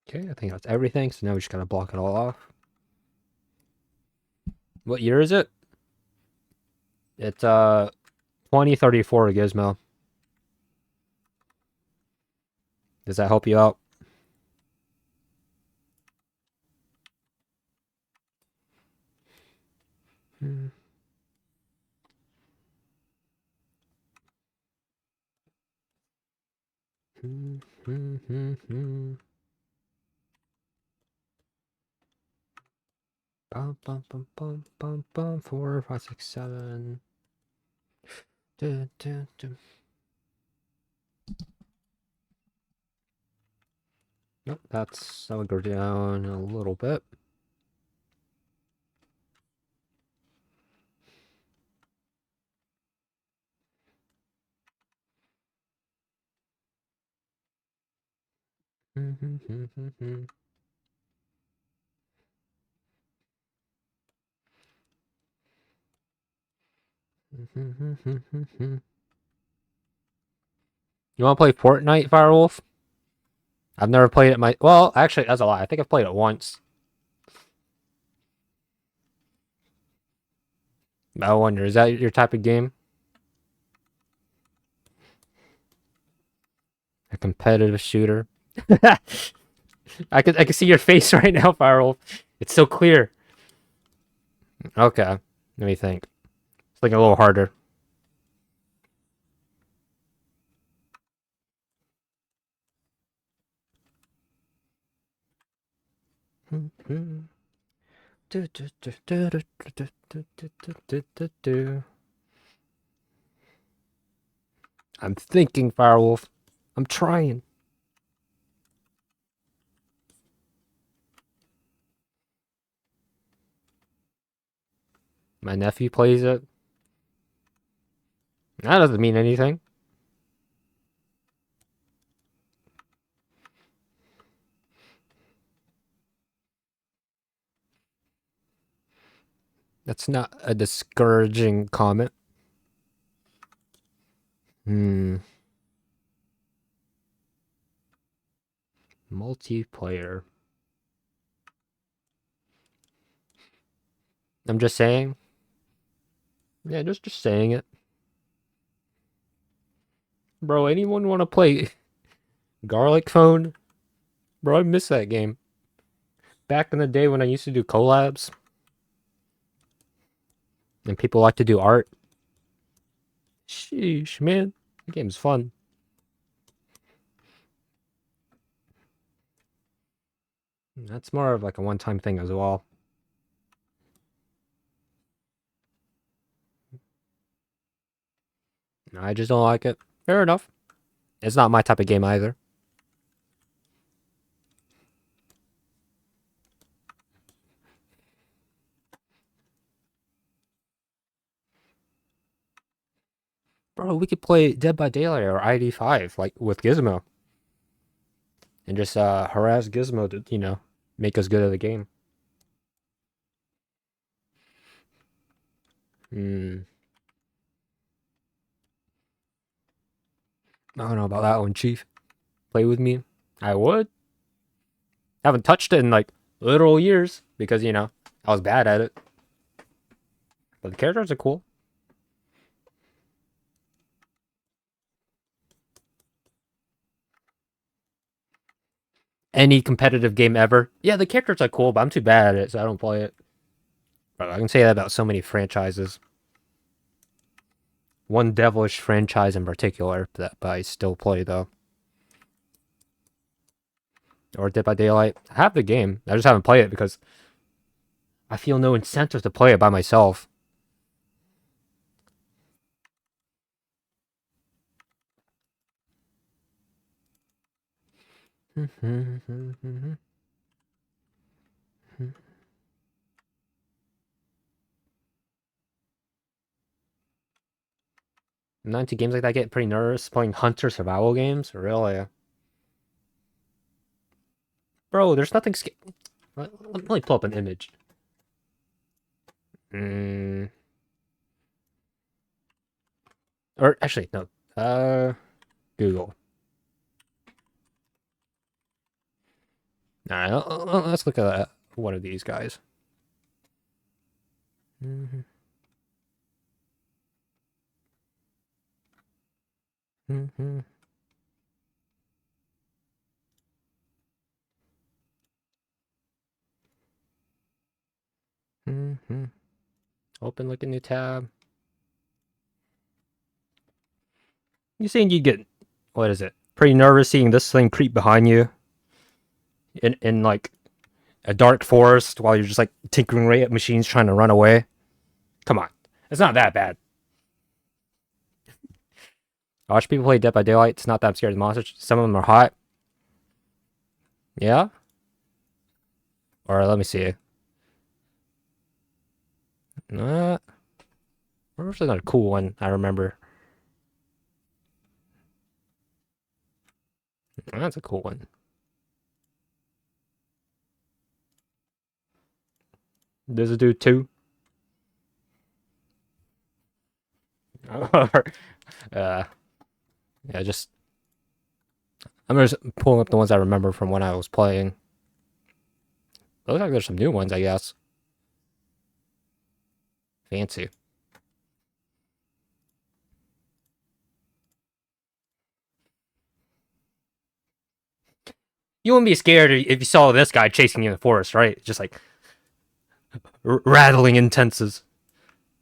Okay, I think that's everything. So now we just gotta block it all off. What year is it? It's 2034 Gizmo. Does that help you out? Bum bum bum bum bum bum 4, 5, 6, 7. Dun, dun, dun. Nope, that'll go down a little bit. You want to play Fortnite, Firewolf? I've never played it. Well, actually, that's a lie. I think I've played it once. I wonder, is that your type of game? A competitive shooter? I can see your face right now, Firewolf. It's so clear. Okay, let me think. It's like a little harder. I'm thinking, Firewolf. I'm trying. My nephew plays it. That doesn't mean anything. That's not a discouraging comment. Multiplayer. I'm just saying. Yeah, just saying it. Bro, anyone want to play Garlic Phone? Bro, I miss that game. Back in the day when I used to do collabs. And people like to do art. Sheesh, man. The game's fun. That's more of like a one-time thing as well. I just don't like it. Fair enough. It's not my type of game either. Bro, we could play Dead by Daylight or ID5, like with Gizmo. And just harass Gizmo to, make us good at the game. I don't know about that one, Chief. Play with me? I would. Haven't touched it in like literal years because, you know, I was bad at it. But the characters are cool. Any competitive game ever. Yeah, the characters are cool, but I'm too bad at it, so I don't play it. But I can say that about so many franchises. One devilish franchise in particular that I still play, though. Or Dead by Daylight. I have the game. I just haven't played it because I feel no incentive to play it by myself. I'm not into games like that. I get pretty nervous playing hunter survival games. Really, bro. There's nothing. Let me pull up an image. Or actually, no. Google. All right, let's look at one of these guys. Open, look a new tab. You saying you get, what is it? Pretty nervous seeing this thing creep behind you in like a dark forest while you're just like tinkering away at machines trying to run away. Come on, it's not that bad. I watch people play Dead by Daylight. It's not that I'm scared of the monsters. Some of them are hot. Yeah. Or let me see. Where's another cool one I remember? That's a cool one. There's a dude too. Yeah, just I'm just pulling up the ones I remember from when I was playing. Looks like there's some new ones, I guess. Fancy. You wouldn't be scared if you saw this guy chasing you in the forest, right? Just like rattling intenses.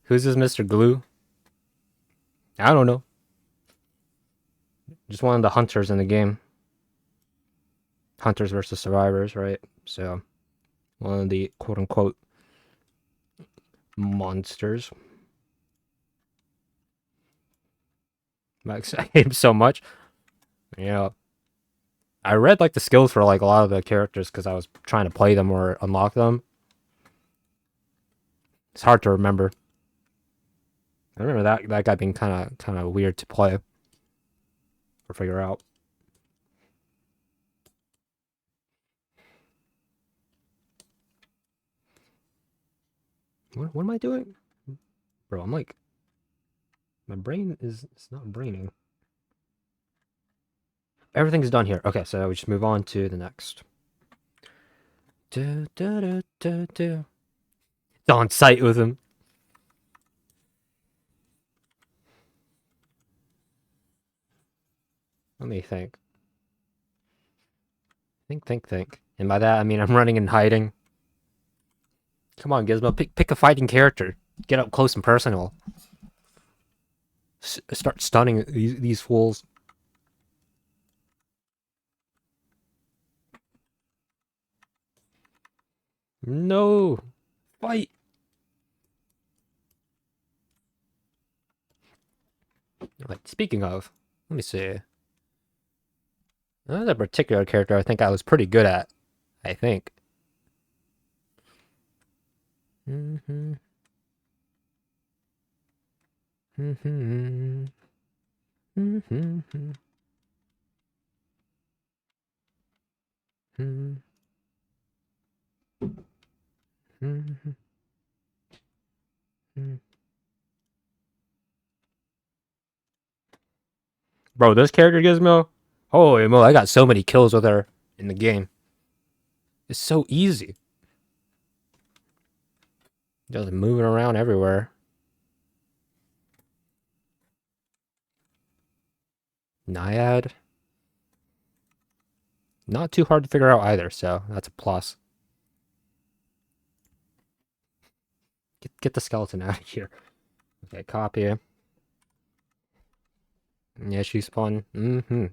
Who's this Mr. Glue? I don't know. Just one of the hunters in the game. Hunters versus survivors, right? So, one of the quote unquote monsters. Max, I hate him so much. You know, I read like the skills for like a lot of the characters because I was trying to play them or unlock them. It's hard to remember. I remember that guy being kind of weird to play or figure out. What am I doing, bro? I'm like, my brain is it's not braining. Everything's done here. Okay, so we just move on to the next. It's on site with him. Let me think. Think. And by that, I mean I'm running and hiding. Come on, Gizmo, pick a fighting character. Get up close and personal. Start stunning these fools. No, fight. Like, speaking of, let me see. Another particular character I think I was pretty good at. I think. Mm-hmm. Mm-hmm. Mm-hmm. Mm-hmm. Mm-hmm. Bro, this character Gizmo, holy mo, I got so many kills with her in the game. It's so easy. Just moving around everywhere. Naiad. Not too hard to figure out either, so that's a plus. Get the skeleton out of here. Okay, copy. Yeah, she's fun. Mm-hmm.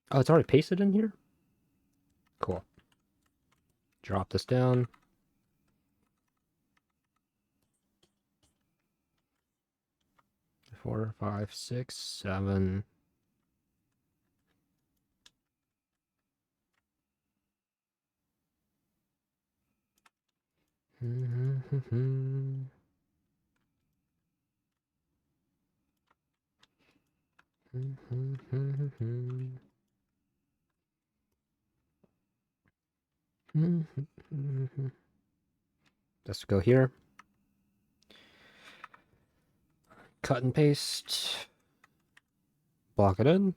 Oh, it's already pasted in here? Cool. Drop this down. Four, five, six, seven. Mm-hmm. Let's go here. Cut and paste. Block it in.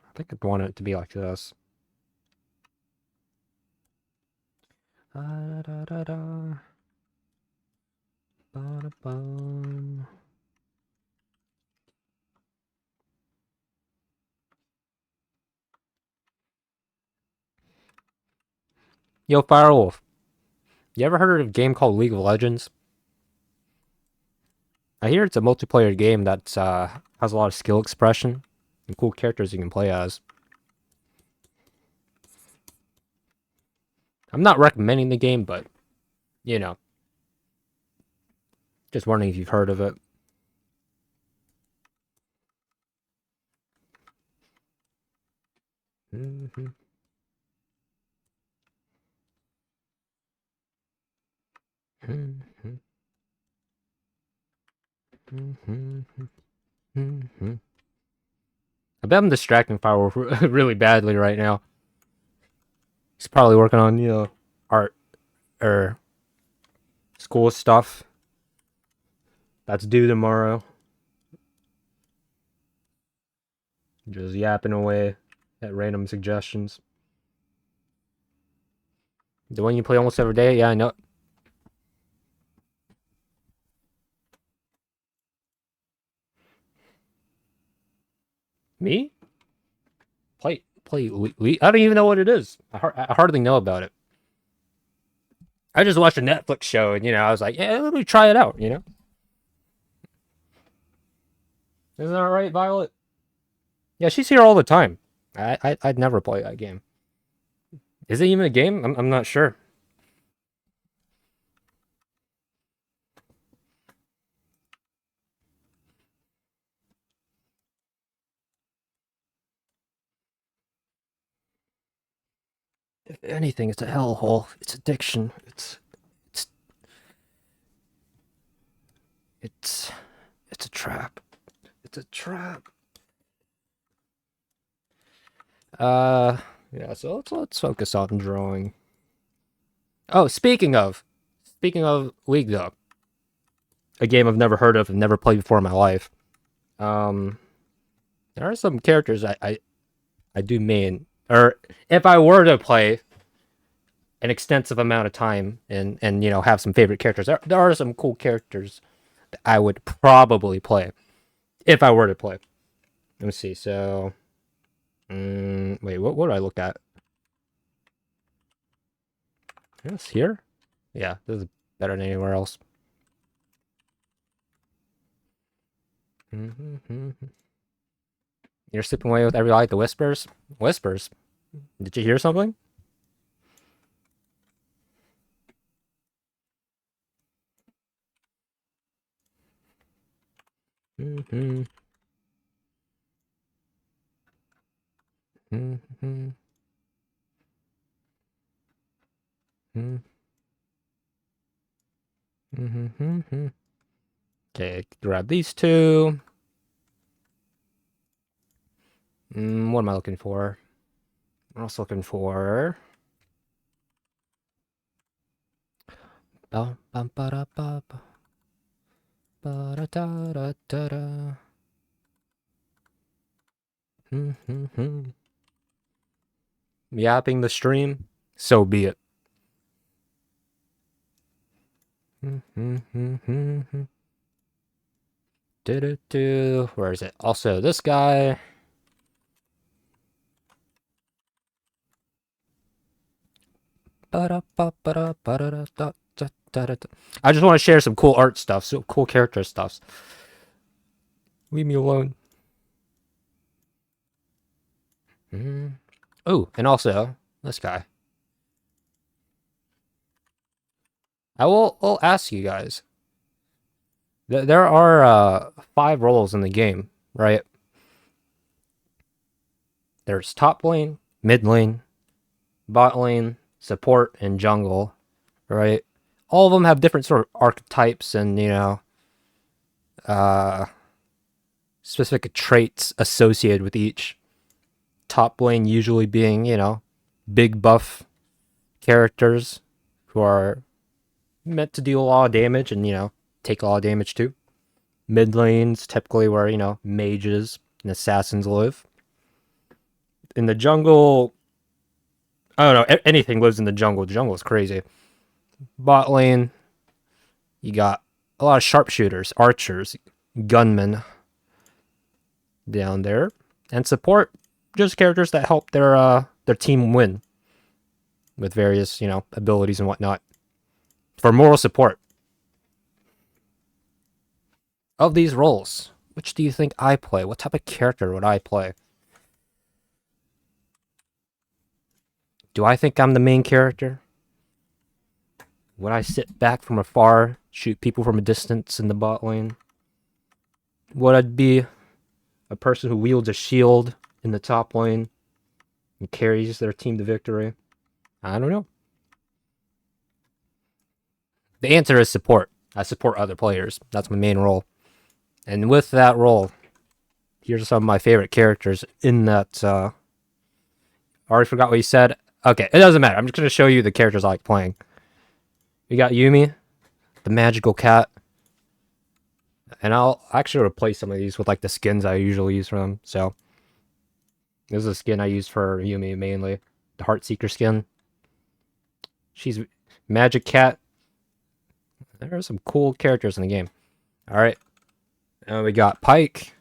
I think I'd want it to be like this. Da, da, da, da. Ba, da, ba. Yo, Firewolf. You ever heard of a game called League of Legends? I hear it's a multiplayer game that has a lot of skill expression and cool characters you can play as. I'm not recommending the game, but, you know, just wondering if you've heard of it. Mm-hmm. Mm-hmm. Mm-hmm. Mm-hmm. I bet I'm distracting Firewolf really badly right now. He's probably working on, art or school stuff that's due tomorrow. Just yapping away at random suggestions. The one you play almost every day? Yeah, I know. Me? Play. I don't even know what it is. I hardly know about it. I just watched a Netflix show and, I was like, yeah, let me try it out, Isn't that right, Violet? Yeah, she's here all the time. I'd never play that game. Is it even a game? I'm not sure. If anything, it's a hellhole. It's addiction. It's a trap. It's a trap. Yeah. So let's focus on drawing. Oh, speaking of League though, a game I've never heard of and never played before in my life. Um, there are some characters I do main, or if I were to play an extensive amount of time and have some favorite characters, there are some cool characters that I would probably play if I were to play. Let me see. So, wait, what do I look at? Yes, here. Yeah, this is better than anywhere else. You're sleeping away with every light. The whispers. Whispers. Did you hear something? Mm-hmm. Mm-hmm. Mm-hmm. Okay, grab these two. What am I looking for? I'm also looking for. Ba-da-da-da-da-da. Yapping the stream, so be it. Where is it? Also, this guy. I just want to share some cool art stuff, some cool character stuffs. Leave me alone. Oh, and also this guy. I'll ask you guys. There are 5 roles in the game, right? There's top lane, mid lane, bot lane, support, and jungle, right? All of them have different sort of archetypes and, you know, specific traits associated with each. Top lane usually being, you know, big buff characters who are meant to deal a lot of damage and, you know, take a lot of damage too. Mid lanes typically where, you know, mages and assassins live. In the jungle, I don't know, anything lives in the jungle. The jungle is crazy. Bot lane, you got a lot of sharpshooters, archers, gunmen down there. And support, just characters that help their team win with various, you know, abilities and whatnot. For moral support. Of these roles, which do you think I play? What type of character would I play? Do I think I'm the main character? Would I sit back from afar, shoot people from a distance in the bot lane? Would I be a person who wields a shield in the top lane and carries their team to victory? I don't know. The answer is support. I support other players. That's my main role. And with that role, here's some of my favorite characters in that. I already forgot what you said. Okay, it doesn't matter. I'm just going to show you the characters I like playing. We got Yumi, the magical cat. And I'll actually replace some of these with like the skins I usually use for them. So this is a skin I use for Yumi mainly. The Heartseeker skin. She's magic cat. There are some cool characters in the game. Alright. And we got Pike.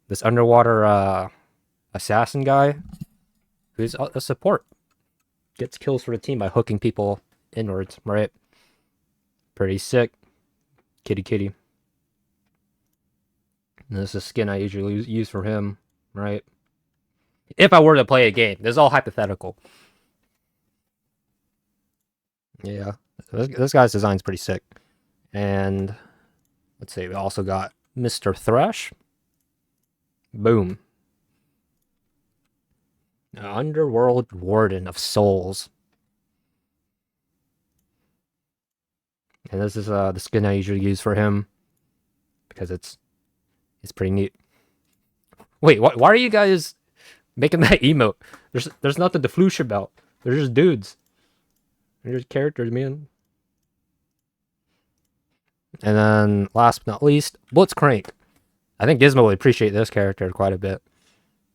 This underwater assassin guy. Who's a support. Gets kills for the team by hooking people inwards, right? Pretty sick. Kitty kitty. And this is a skin I usually use for him, right? If I were to play a game. This is all hypothetical. Yeah. This guy's design is pretty sick. And let's see, we also got Mr. Thresh. Boom. Underworld Warden of Souls. And this is the skin I usually use for him. Because it's pretty neat. Wait, why are you guys making that emote? There's nothing to floosh about. They're just dudes. They're just characters, man. And then, last but not least, Blitzcrank. I think Gizmo would appreciate this character quite a bit.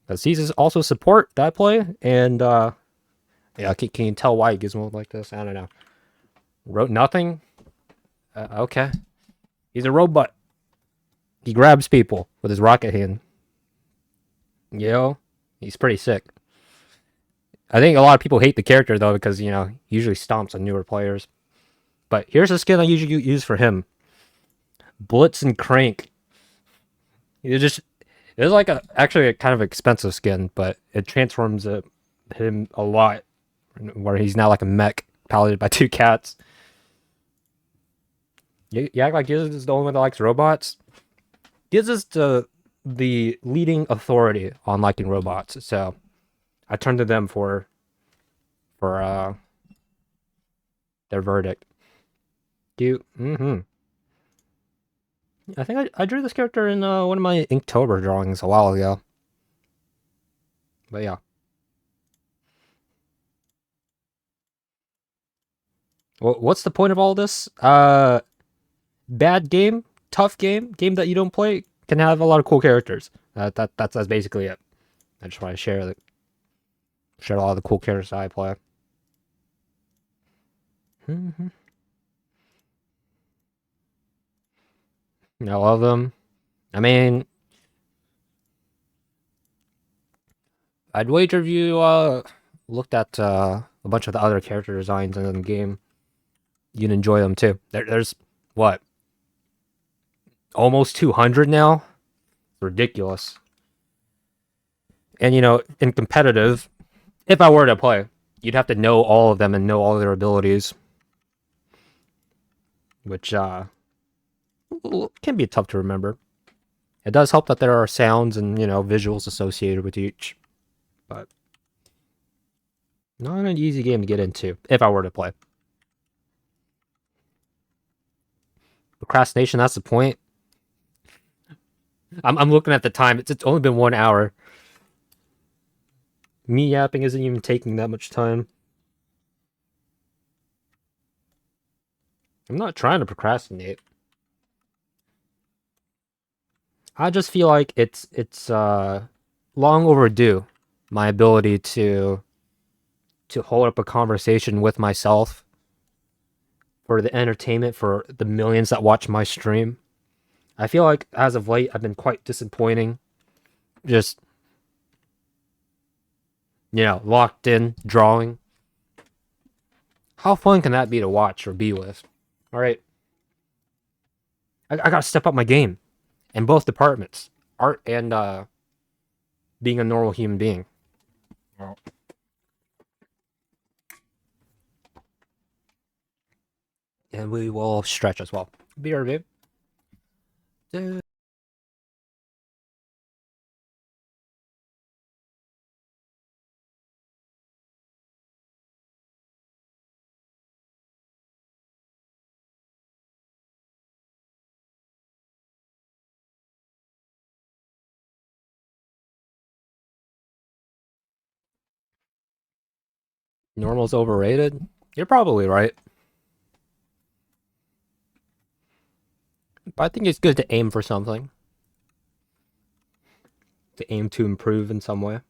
Because he's also support that I play. And, yeah, can you tell why Gizmo would like this? I don't know. Wrote nothing? Okay. He's a robot. He grabs people with his rocket hand. Yo, he's pretty sick. I think a lot of people hate the character, though, because, you know, he usually stomps on newer players. But here's a skin I usually use for him. Blitz and Crank. It's like actually a kind of expensive skin, but it transforms him a lot, where he's now like a mech piloted by 2 cats. You act like Giz is the only one that likes robots? Giz is the leading authority on liking robots, so I turn to them for their verdict. Cute. I think I drew this character in one of my Inktober drawings a while ago. But yeah. Well, what's the point of all this? Bad game? tough game that you don't play can have a lot of cool characters. That's basically it. I just want to share a lot of the cool characters I play. Mm-hmm. I love them. I mean, I'd wager if you looked at a bunch of the other character designs in the game, you'd enjoy them too. There's what, almost 200 now? Ridiculous. And you know, in competitive, if I were to play, you'd have to know all of them and know all their abilities, which can be tough to remember. It does help that there are sounds and, you know, visuals associated with each, but not an easy game to get into if I were to play. Procrastination, that's the point. I'm looking at the time. It's only been 1 hour. Me yapping isn't even taking that much time. I'm not trying to procrastinate. I just feel like it's long overdue. My ability to hold up a conversation with myself for the entertainment for the millions that watch my stream. I feel like as of late I've been quite disappointing. Just, you know, locked in drawing. How fun can that be to watch or be with? All right, I gotta step up my game in both departments, art and being a normal human being. And we will stretch as well. Be right back. Normal's overrated? You're probably right. But I think it's good to aim for something. To aim to improve in some way.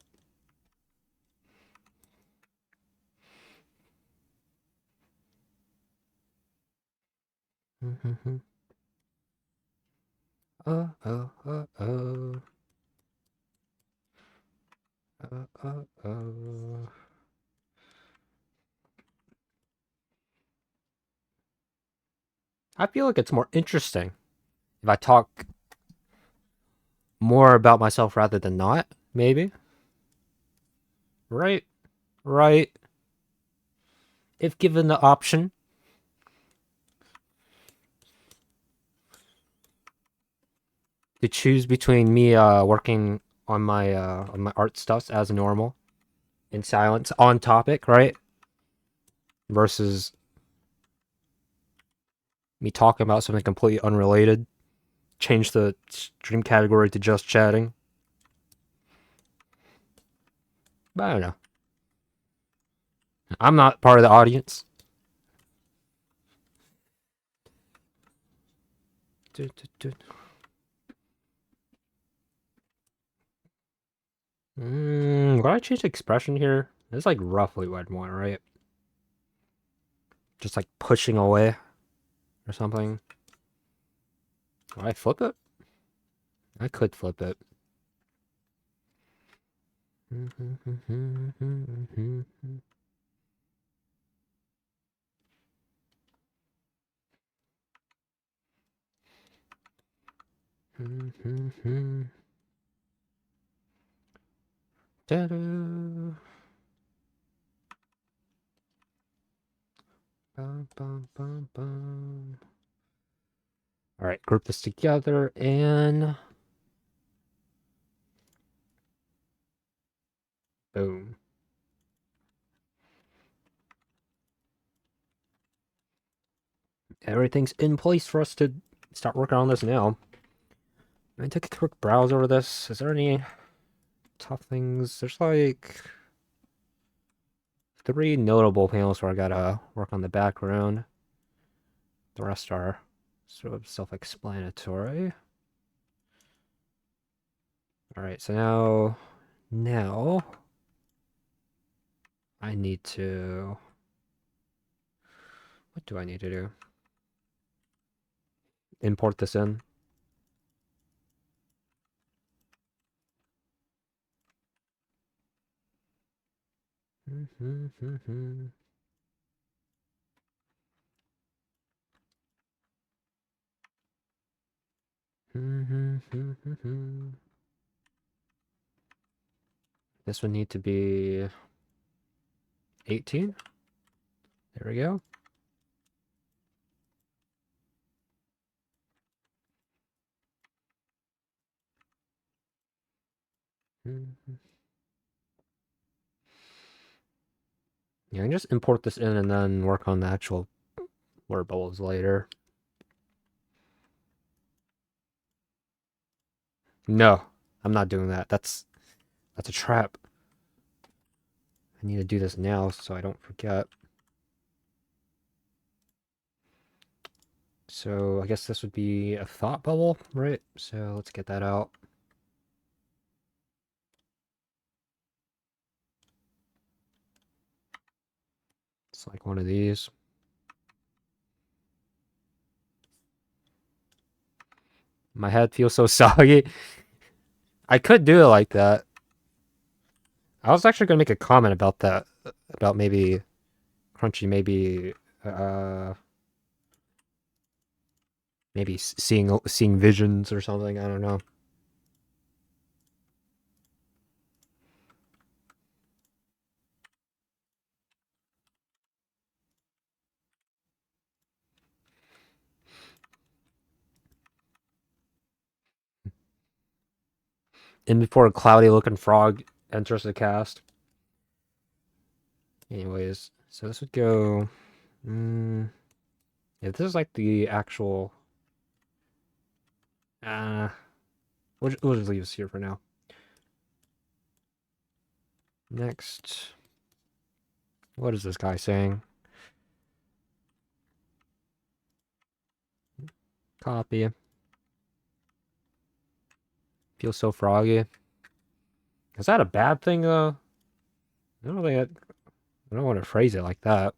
Oh, oh, oh, oh. Oh, oh, oh. I feel like it's more interesting if I talk more about myself rather than not, maybe. Right? Right. If given the option. To choose between me working on my art stuff as normal in silence on topic, right? Versus me talking about something completely unrelated. Change the stream category to just chatting. But I don't know. I'm not part of the audience. Would I change the expression here? It's like roughly what I'd want, right? Just like pushing away or something. Would I flip it? I could flip it. All right, group this together and boom. Everything's in place for us to start working on this now. Let me take a quick browse over this. Is there any tough things? There's like 3 notable panels where I gotta work on the background. The rest are Sort of self-explanatory. Alright, so now I need to... What do I need to do? Import this in. This would need to be 18. There we go. Yeah, I can just import this in and then work on the actual word bubbles later. No, I'm not doing that. That's a trap. I need to do this now so I don't forget. So I guess this would be a thought bubble, right? So let's get that out. It's like one of these. My head feels so soggy. I could do it like that. I was actually going to make a comment about that. About maybe Crunchy, maybe seeing visions or something. I don't know. And before a cloudy looking frog enters the cast. Anyways, so this would go. Yeah, this is like the actual. We'll just leave this here for now. Next. What is this guy saying? Copy. Feels so froggy. Is that a bad thing though? I don't think I don't want to phrase it like that.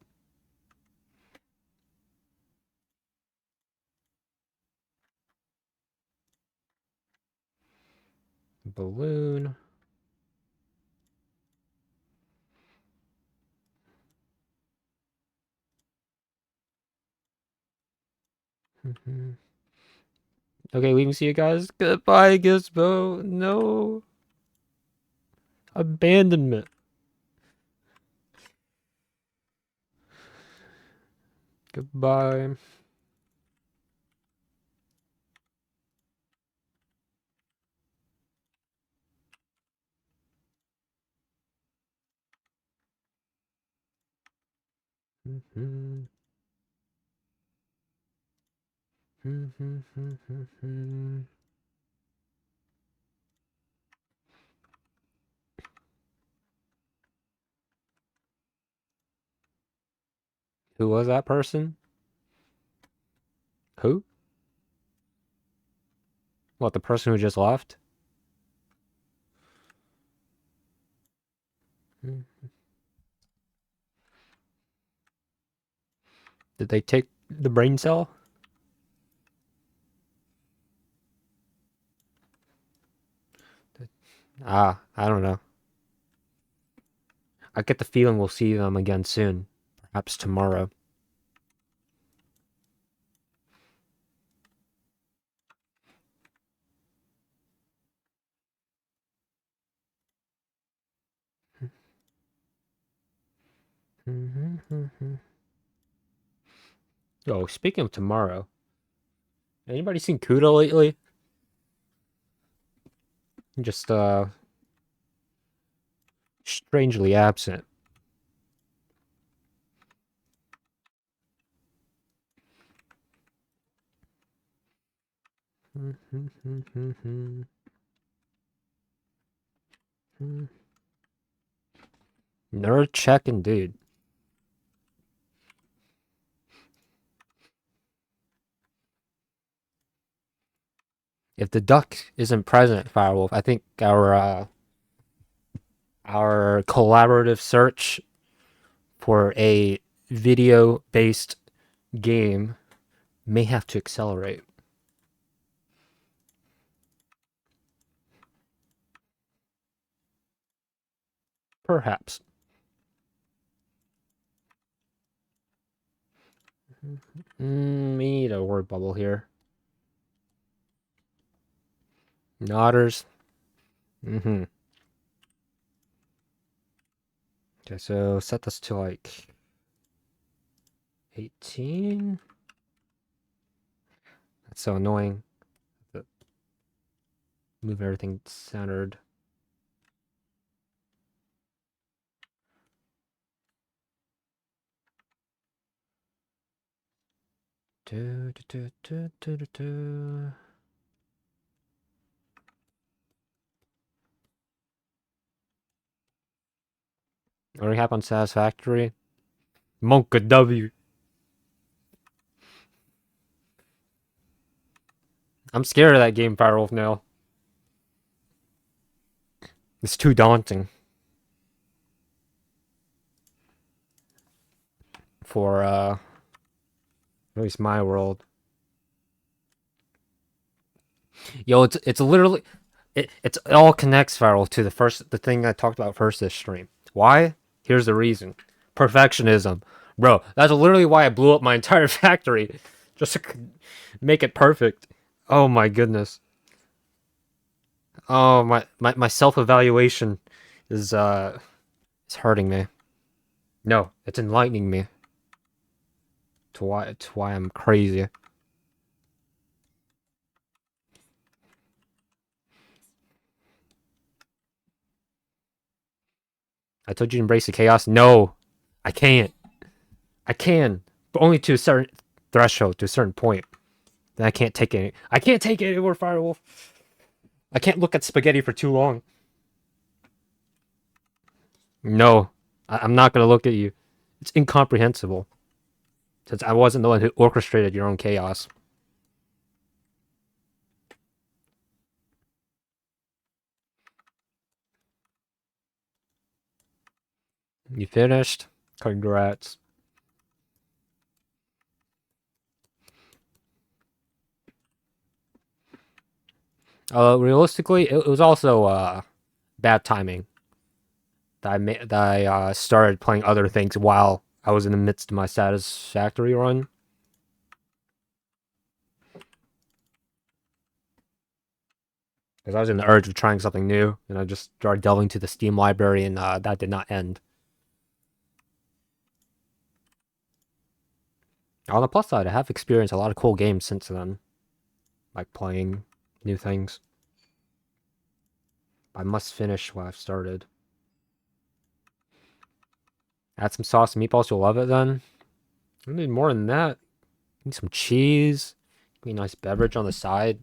Balloon. Okay, we can see you guys. Goodbye, Gizmo. No. Abandonment. Goodbye. Who was that person? Who? What, the person who just left? Did they take the brain cell? I don't know. I get the feeling we'll see them again soon. Perhaps tomorrow. Oh, speaking of tomorrow, anybody seen Kudo lately? Just strangely absent. Nerd checking, dude. If the duck isn't present, Firewolf, I think our collaborative search for a video-based game may have to accelerate. Perhaps. We need a word bubble here. Nodders. Okay, so set this to like 18. That's so annoying. Move everything centered. Do, do, do, do, do, do. Recap on Satisfactory. Monka W. I'm scared of that game, Firewolf, now. It's too daunting. For, at least my world. Yo, it's literally... It all connects, Firewolf, to the thing I talked about first this stream. Why? Here's the reason. Perfectionism. Bro, that's literally why I blew up my entire factory. Just to make it perfect. Oh my goodness. Oh, my self-evaluation is hurting me. No, it's enlightening me. To why I'm crazy. I told you to embrace the chaos. No, I can't. I can, but only to a certain threshold, to a certain point. Then I can't take it. I can't take it anymore, Firewolf. I can't look at spaghetti for too long. No, I'm not gonna look at you. It's incomprehensible. Since I wasn't the one who orchestrated your own chaos. You finished? Congrats. Realistically, it was also bad timing. That I started playing other things while I was in the midst of my Satisfactory run. Because I was in the urge of trying something new, and I just started delving to the Steam library, and that did not end. On the plus side, I have experienced a lot of cool games since then. Like playing new things. I must finish what I've started. Add some sauce and meatballs, you'll love it then. I need more than that. Need some cheese. Be a nice beverage on the side.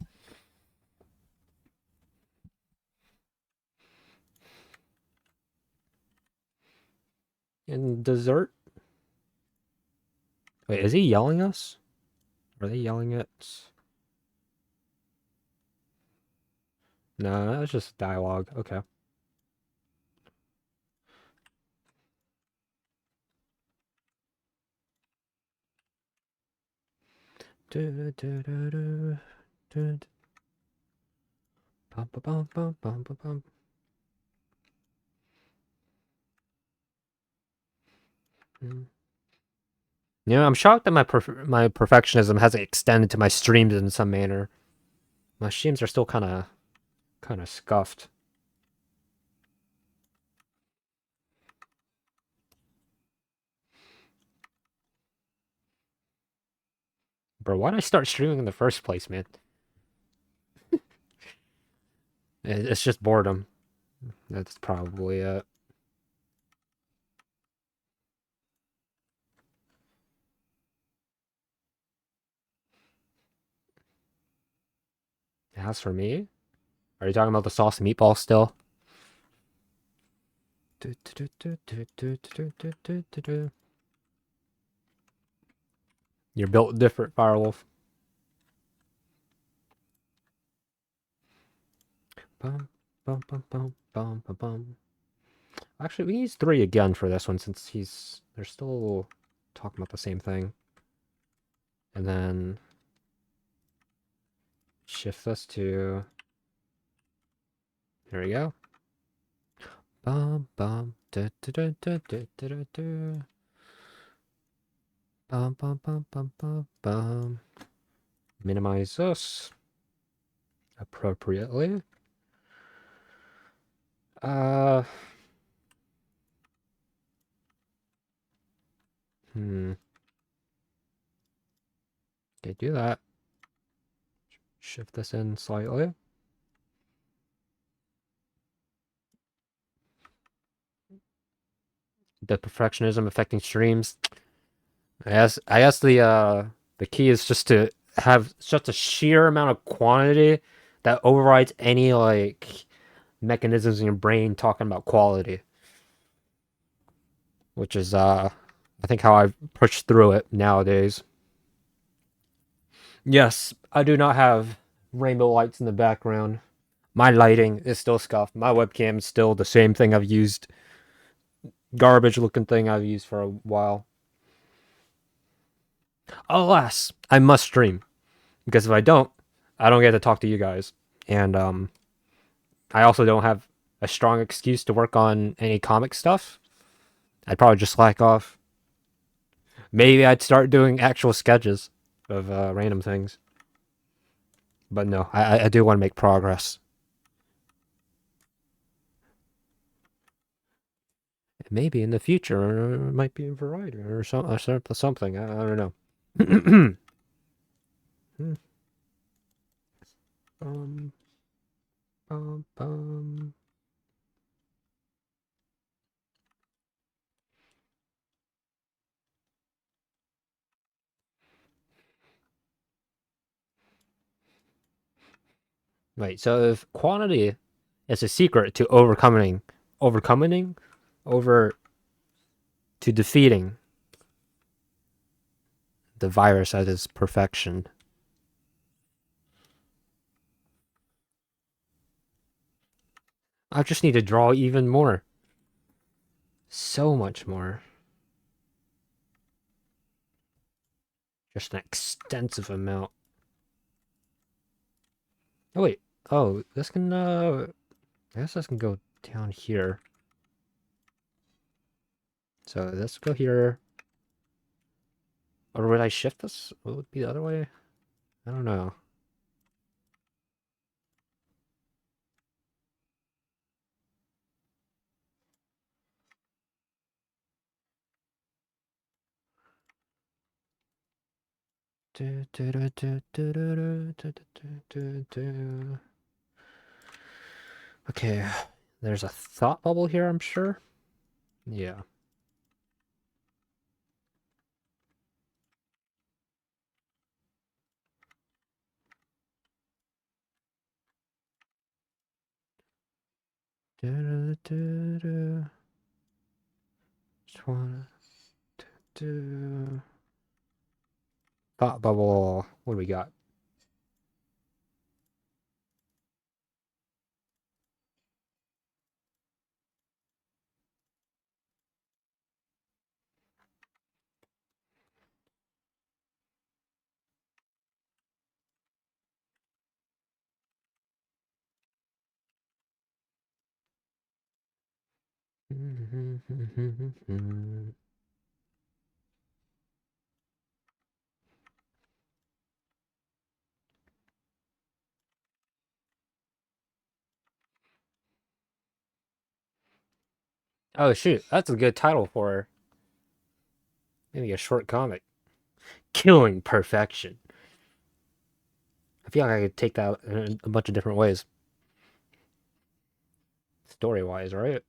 And dessert. Wait, is he yelling us? Are they yelling at us? No, that's just dialogue. Okay. You know, I'm shocked that my perfectionism hasn't extended to my streams in some manner. My streams are still kind of scuffed. Bro, why'd I start streaming in the first place, man? It's just boredom. That's probably it. As for me, are you talking about the sauce and meatball still? You're built different, Firewolf. bum, bum, bum, bum, bum, bum, bum. Actually, we use 3 again for this one since they're still talking about the same thing. And then shift this to, there we go. Bum, bum, da, da, da, da, da, da, da, da. Bum, bum, bum, bum, bum, bum. Minimize this appropriately. Uh, Okay, do that. Shift this in slightly. The perfectionism affecting streams. I guess the key is just to have such a sheer amount of quantity that overrides any like mechanisms in your brain talking about quality. Which is I think how I've pushed through it nowadays. Yes, I do not have rainbow lights in the background. My lighting is still scuffed. My webcam is still the same thing I've used. Garbage looking thing I've used for a while. Alas, I must stream. Because if I don't get to talk to you guys. And I also don't have a strong excuse to work on any comic stuff. I'd probably just slack off. Maybe I'd start doing actual sketches of random things. But no, I do want to make progress. Maybe in the future, it might be a variety or something. I don't know. um, bum, bum. Right. So if quantity is a secret to over to defeating the virus at its perfection. I just need to draw even more. So much more. Just an extensive amount. Oh wait. Oh, this can I guess this can go down here. So this will go here. Or would I shift this? What would be the other way? I don't know. Okay, there's a thought bubble here, I'm sure. Yeah. Thought bubble. What do we got? Oh shoot, that's a good title for maybe a short comic. Killing Perfection. I feel like I could take that in a bunch of different ways. Story wise, right?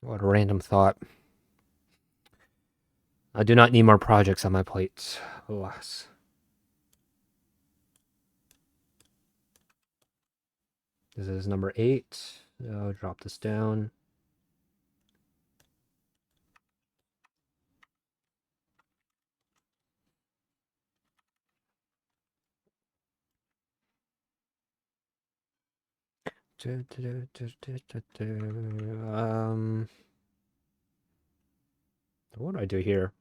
What a random thought. I do not need more projects on my plate. Alas. This is number 8. I'll drop this down. What do I do here?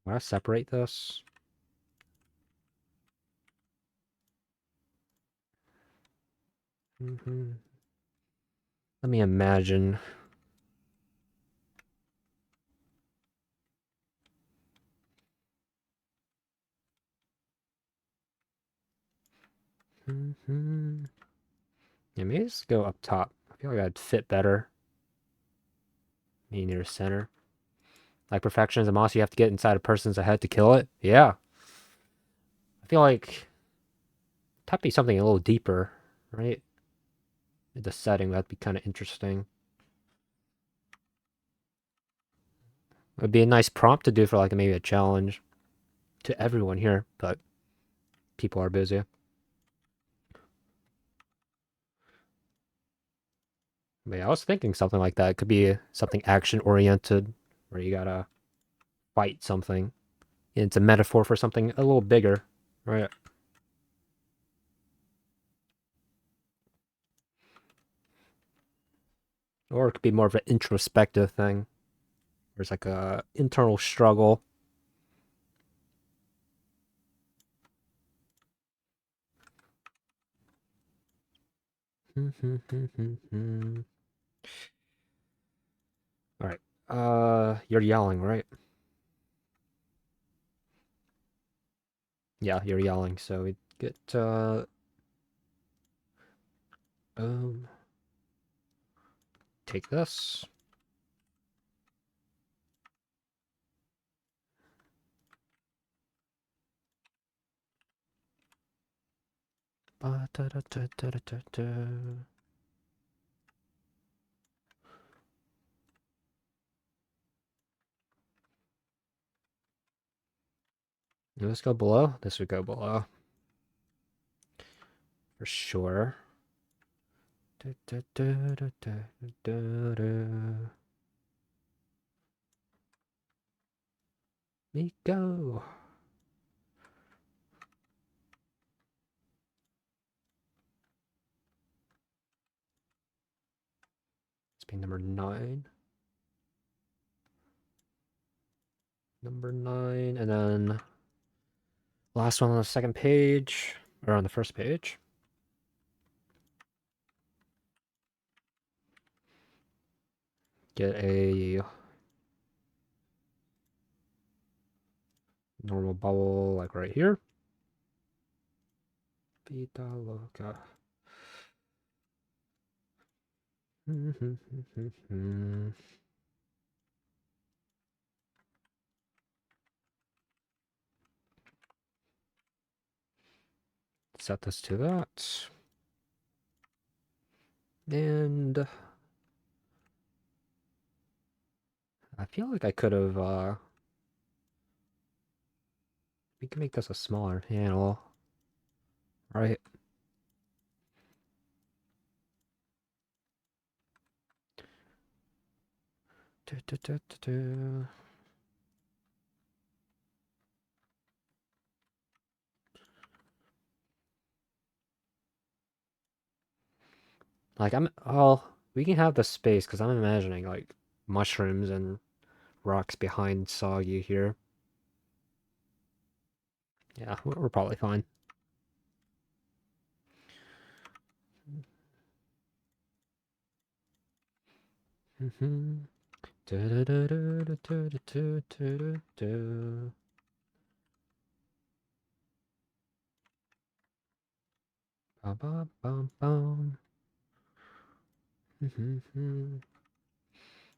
Want to separate this? Let me imagine. Yeah, maybe just go up top. I feel like that'd fit better. Me near center. Like Perfection is a monster, you have to get inside a person's head to kill it. Yeah. I feel like that'd be something a little deeper, right? The setting, that'd be kind of interesting. It'd be a nice prompt to do for like maybe a challenge to everyone here, but people are busy. But yeah, I was thinking something like that. It could be something action oriented where you gotta fight something. It's a metaphor for something a little bigger, right? Or it could be more of an introspective thing. There's like a internal struggle. All right. You're yelling, right? Yeah, you're yelling. So we get boom. Take this. Let's go below. This would go below. For sure. Miko. It's being number 9. Number 9, and then last one on the second page, or on the first page. Get a normal bubble like right here. Vida loca. Set this to that. And I feel like I could have, we can make this a smaller panel, right? Like, we can have the space, because I'm imagining, like, mushrooms and rocks behind Soggy here. Yeah, we're probably fine.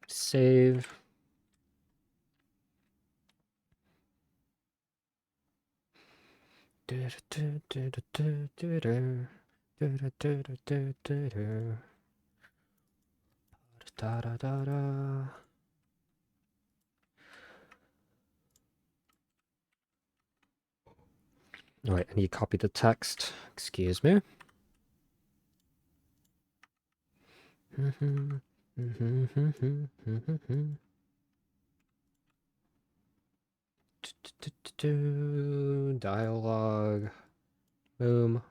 Save. Alright, I need to copy the text. Excuse me. Dialogue. Boom.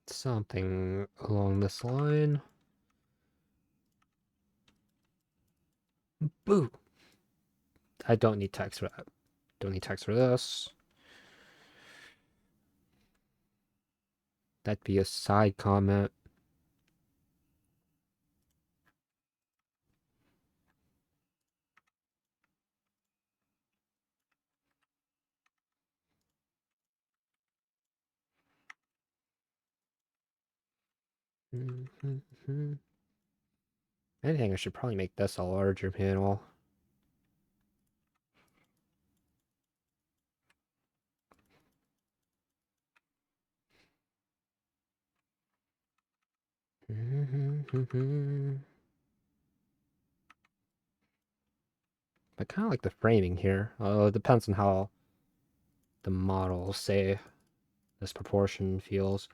Something along this line. Boo! I don't need text for that. Don't need text for this. That'd be a side comment. I think I should probably make this a larger panel. I kind of like the framing here. It depends on how the models say this proportion feels.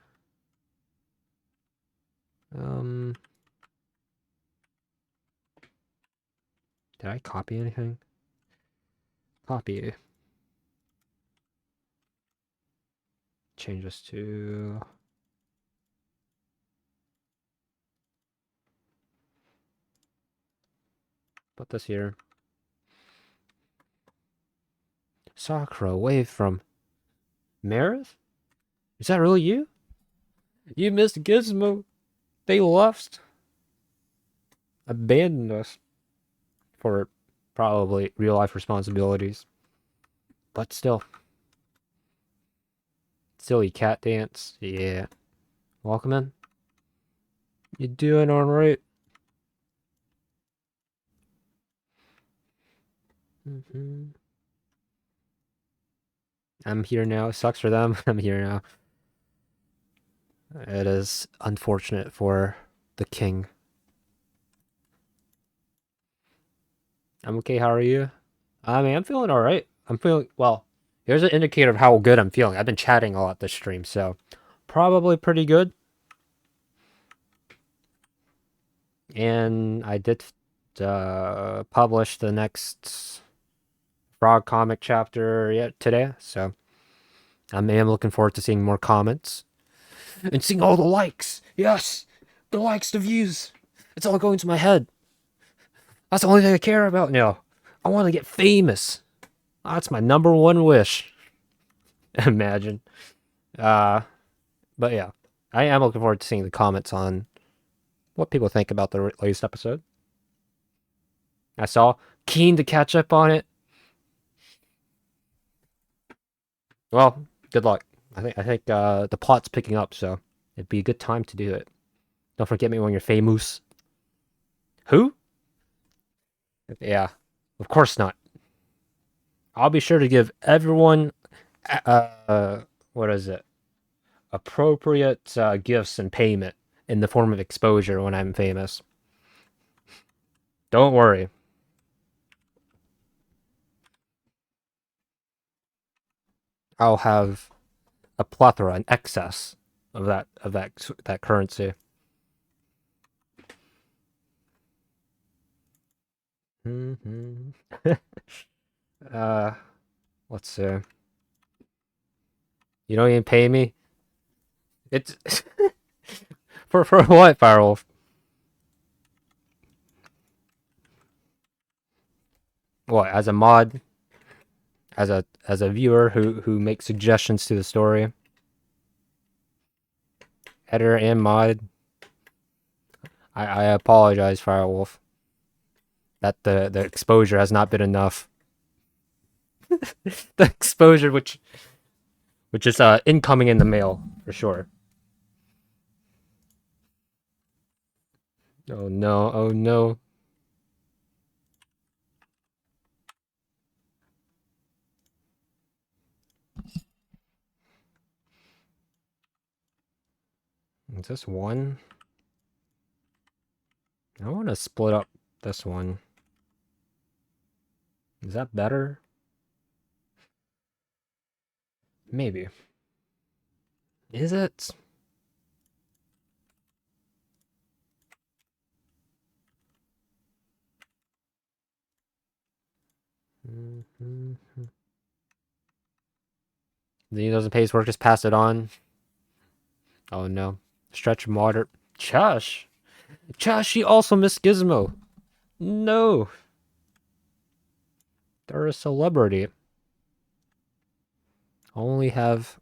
Did I copy anything? Copy. Change this to... Put this here. Sakura away from... Marith? Is that really you? You missed Gizmo. They left. Abandoned us. For probably real life responsibilities. But still. Silly cat dance. Yeah. Welcome in. You doing alright? I'm here now. It sucks for them. I'm here now. It is unfortunate for the king. I'm okay. How are you? I mean, I'm feeling alright. I'm feeling, well, here's an indicator of how good I'm feeling. I've been chatting a lot this stream, so probably pretty good. And I did publish the next Frog comic chapter yet today, so I am looking forward to seeing more comments and seeing all the likes. Yes, the likes, the views. It's all going to my head. That's the only thing I care about now. I want to get famous. That's my number one wish. Imagine. But yeah, I am looking forward to seeing the comments on what people think about the latest episode. I saw keen to catch up on it. Well, good luck. I think the plot's picking up, so it'd be a good time to do it. Don't forget me when you're famous. Who? Yeah, of course not. I'll be sure to give everyone, what is it? Appropriate gifts and payment in the form of exposure when I'm famous. Don't worry. I'll have a plethora, an excess of that currency. Let's see. You don't even pay me? It's for what, Firewolf? What, as a mod? As a viewer who makes suggestions to the story? Editor and mod? I apologize, Firewolf. That the exposure has not been enough. The exposure which is incoming in the mail for sure. Oh no, oh no. Is this one? I want to split up this one. Is that better? Maybe. Is it? Then he doesn't pay his work, just pass it on. Oh no. Stretch water. Chush! Chush, she also missed Gizmo. No. They're a celebrity. Only have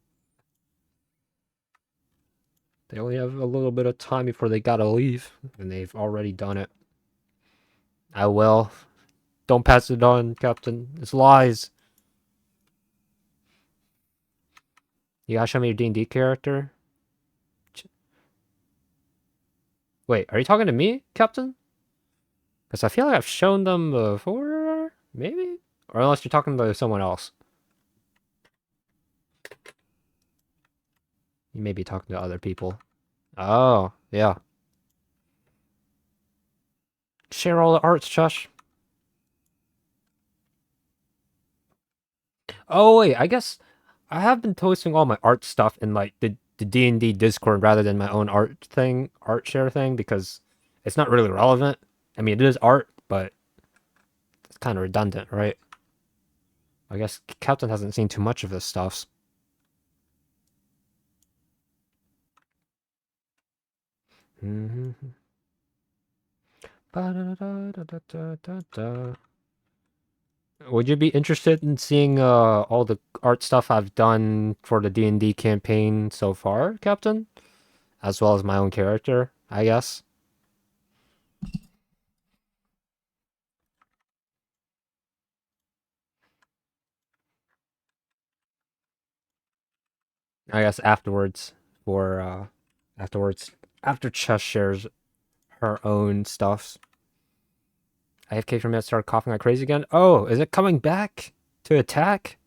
They only have a little bit of time before they gotta leave, and they've already done it. I will. Don't pass it on, Captain. It's lies. You gotta show me your D&D character. Wait, are you talking to me, Captain? Because I feel like I've shown them before, maybe? Or unless you're talking to someone else. You may be talking to other people. Oh, yeah. Share all the arts, Shush. Oh, wait, I guess I have been posting all my art stuff in, like, the D&D Discord rather than my own art share thing, because it's not really relevant. I mean, it is art, but it's kind of redundant, right? I guess Captain hasn't seen too much of this stuff. Would you be interested in seeing all the art stuff I've done for the D&D campaign so far, Captain? As well as my own character, I guess. I guess afterwards, for afterwards, after Chess shares her own stuffs. I have K for a minute, started coughing like crazy again. Oh, is it coming back to attack?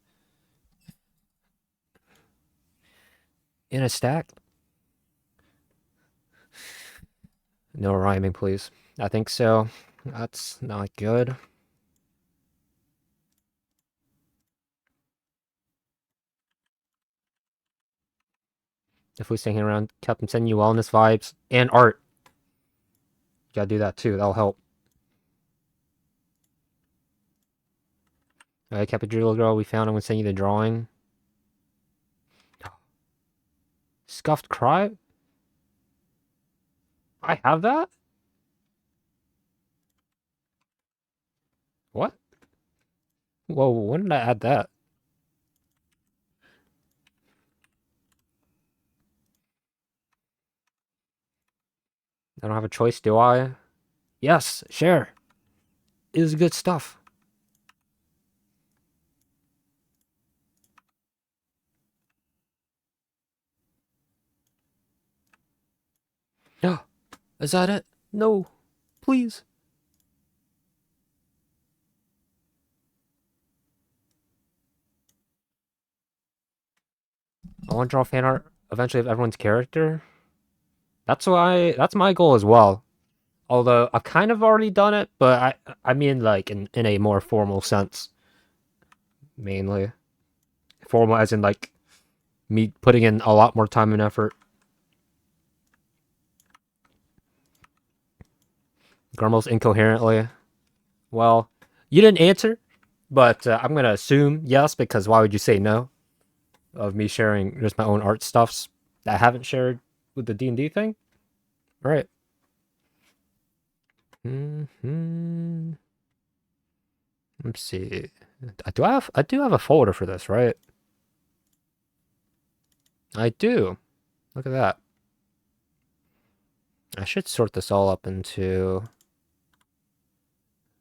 In a stack? No rhyming, please. I think so. That's not good. If we stay around, Captain sending you wellness vibes and art. You gotta do that too. That'll help. Alright, Capadrillo girl, we found. I'm gonna send you the drawing. Scuffed cry? I have that? What? Whoa, when did I add that? I don't have a choice, do I? Yes, share. It is good stuff. Yeah. Is that it? No. Please. I want to draw fan art eventually of everyone's character. That's my goal as well. Although I've kind of already done it, but I mean like in a more formal sense. Mainly. Formal as in like me putting in a lot more time and effort. Grumbles incoherently. Well, you didn't answer, but I'm gonna assume yes, because why would you say no? Of me sharing just my own art stuffs that I haven't shared with the D&D thing? Right. Let's see. I do have a folder for this, right? I do. Look at that. I should sort this all up into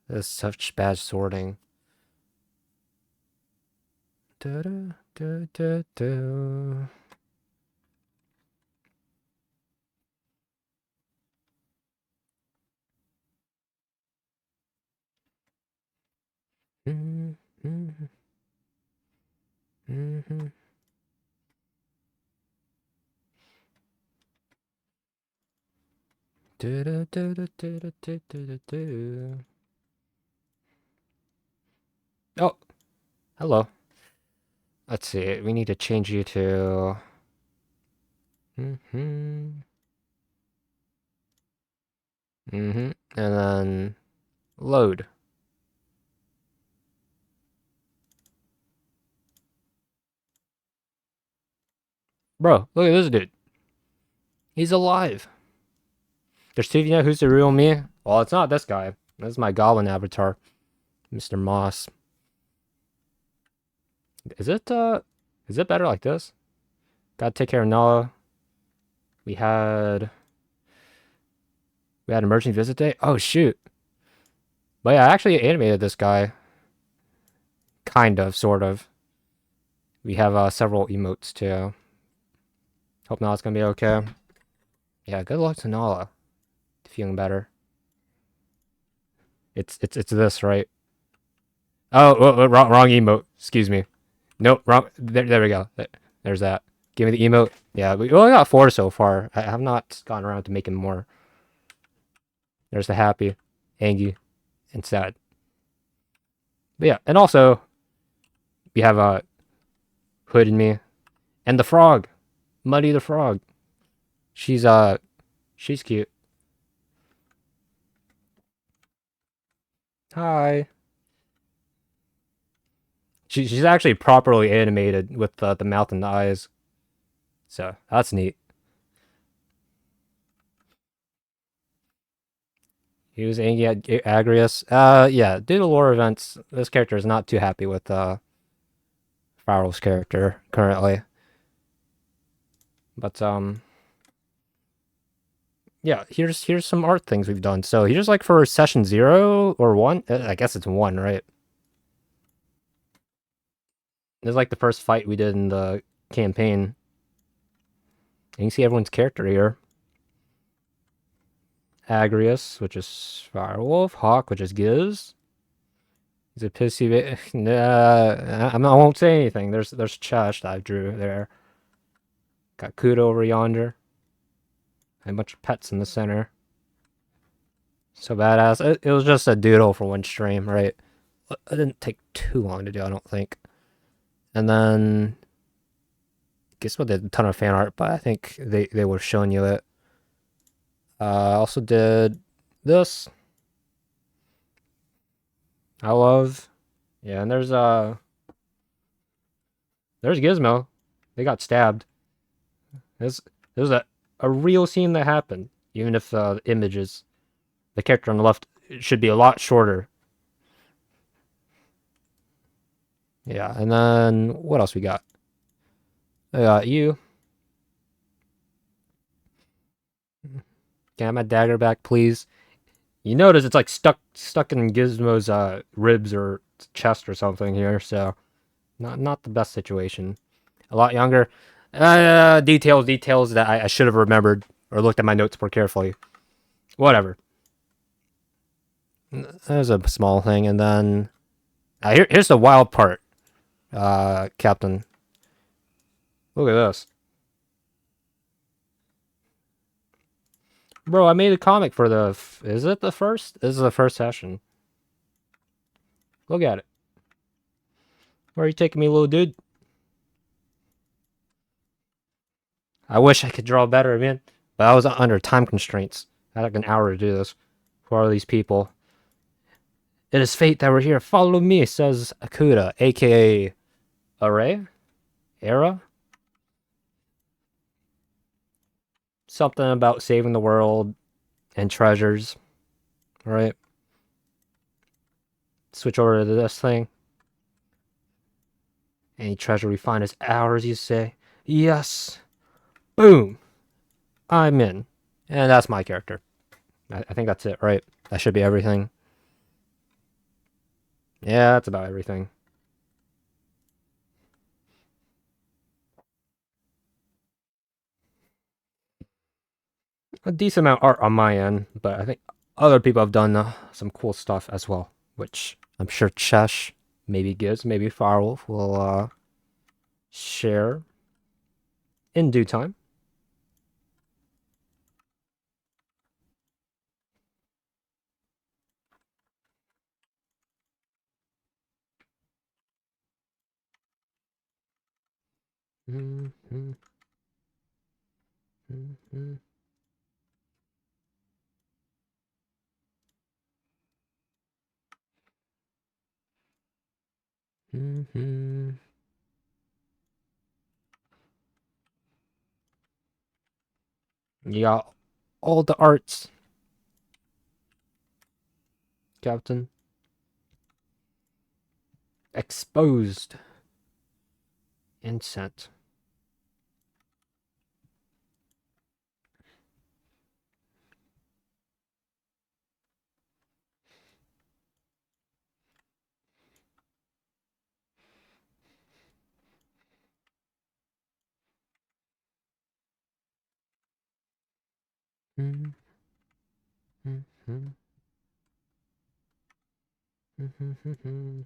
this such bad sorting. Da, da, da, da, da. Oh, hello. Let's see. We need to change you to And then load. Bro, look at this dude. He's alive. There's two of you know who's the real me? Well, it's not this guy. This is my goblin avatar, Mr. Moss. Is it better like this? Gotta take care of Nala. We had emergency visit day. Oh shoot. But yeah, I actually animated this guy. Kind of, sort of. We have several emotes too. Hope Nala's gonna be okay. Yeah, good luck to Nala. Feeling better. It's this, right? Oh, wrong emote. Excuse me. Nope, wrong. There we go. There's that. Give me the emote. Yeah, we only got 4 so far. I have not gotten around to making more. There's the happy, angry, and sad. But yeah, and also we have Hood and me, and the frog, Muddy the frog. She's cute. Hi. She's actually properly animated with the mouth and the eyes, so that's neat. He was angry at Agrius. Yeah, due to lore events, this character is not too happy with Farrell's character currently. But yeah, here's some art things we've done. So here's like for session 0 or 1. I guess it's 1, right? This is like the first fight we did in the campaign. And you can see everyone's character here. Agrius, which is Firewolf. Hawk, which is Giz. He's a pissy. I won't say anything. There's Chash that I drew there. Got Kudo over yonder. And a bunch of pets in the center. So badass. It was just a doodle for one stream, right? It didn't take too long to do, I don't think. And then guess what? Did a ton of fan art, but I think they would have shown you it. I also did this. I love. Yeah, and there's Gizmo. They got stabbed. There's a real scene that happened. Even if the images, the character on the left should be a lot shorter. Yeah, and then what else we got? I got you. Can I have my dagger back, please? You notice it's like stuck in Gizmo's ribs or chest or something here, so not the best situation. A lot younger. Details that I should have remembered or looked at my notes more carefully. Whatever. That was a small thing, and then here's the wild part, Captain. Look at this, bro. I made a comic for the. Is it the first? This is the first session. Look at it. Where are you taking me, little dude? I wish I could draw better, man. But I was under time constraints. I had like an hour to do this. Who are these people? It is fate that we're here. Follow me, says Akuda, aka Array? Era? Something about saving the world and treasures. Right? Switch over to this thing. Any treasure we find is ours, you say? Yes. Boom. I'm in. And that's my character. I think that's it, right? That should be everything. Yeah, that's about everything. A decent amount of art on my end, but I think other people have done some cool stuff as well, which I'm sure Chesh, maybe Giz, maybe Firewolf will share in due time. Mm-hmm. Mm-hmm. You got all the arts, Captain. Exposed and sent. Mm-hmm. Mm-hmm. Mm-hmm. Mm-hmm.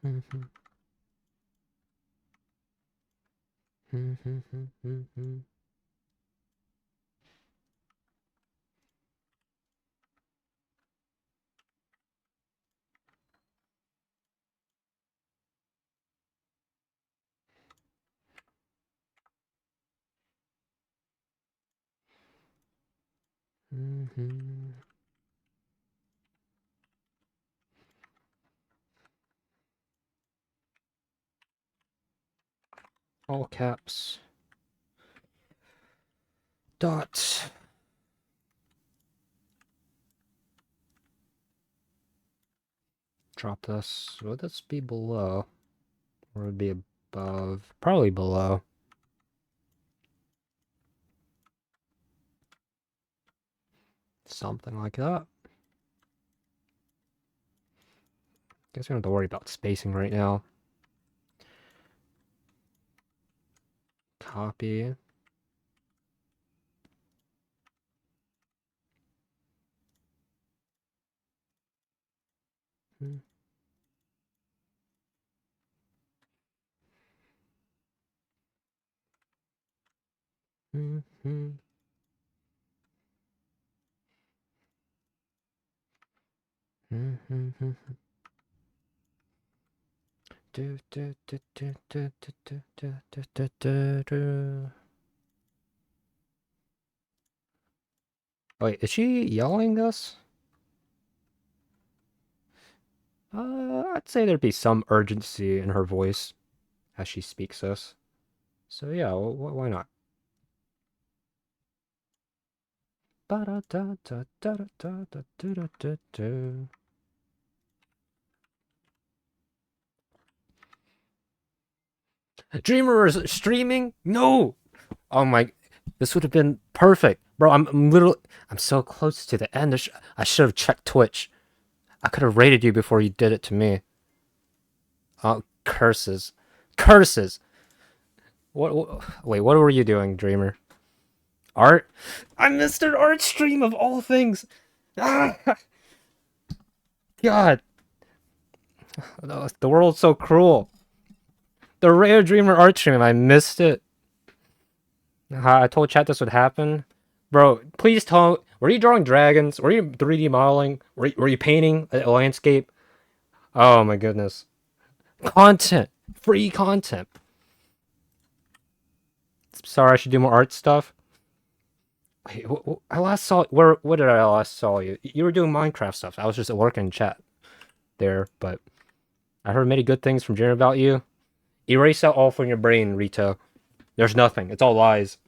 Mm-hmm. Mm-hmm. Mm-hmm. Mm-hmm. All caps. Dots. Drop this. Would this be below? Or would it be above? Probably below. Something like that. Guess we don't have to worry about spacing right now. Copy. Mm-hmm. Mm-hmm. Mm-hmm. Do, do, do, do, do, do, do, do, do, do, do. Wait, is she yelling this? I'd say there'd be some urgency in her voice as she speaks this. So yeah, why not? Dreamer is streaming? No! Oh my, this would have been perfect. Bro, I'm so close to the end. I should have checked Twitch. I could have rated you before you did it to me. Oh, curses. Curses! Wait, what were you doing, Dreamer? Art? I missed an art stream of all things! Ah, God! The world's so cruel. The Rare Dreamer art stream, I missed it. I told chat this would happen. Bro, please tell. Were you drawing dragons? Were you 3D modeling? Were you painting a landscape? Oh my goodness. Content. Free content. Sorry, I should do more art stuff. Wait, I last saw where did I last saw you? You were doing Minecraft stuff. I was just working in chat there, but I heard many good things from Jaren about you. Erase that all from your brain, Rito. There's nothing. It's all lies.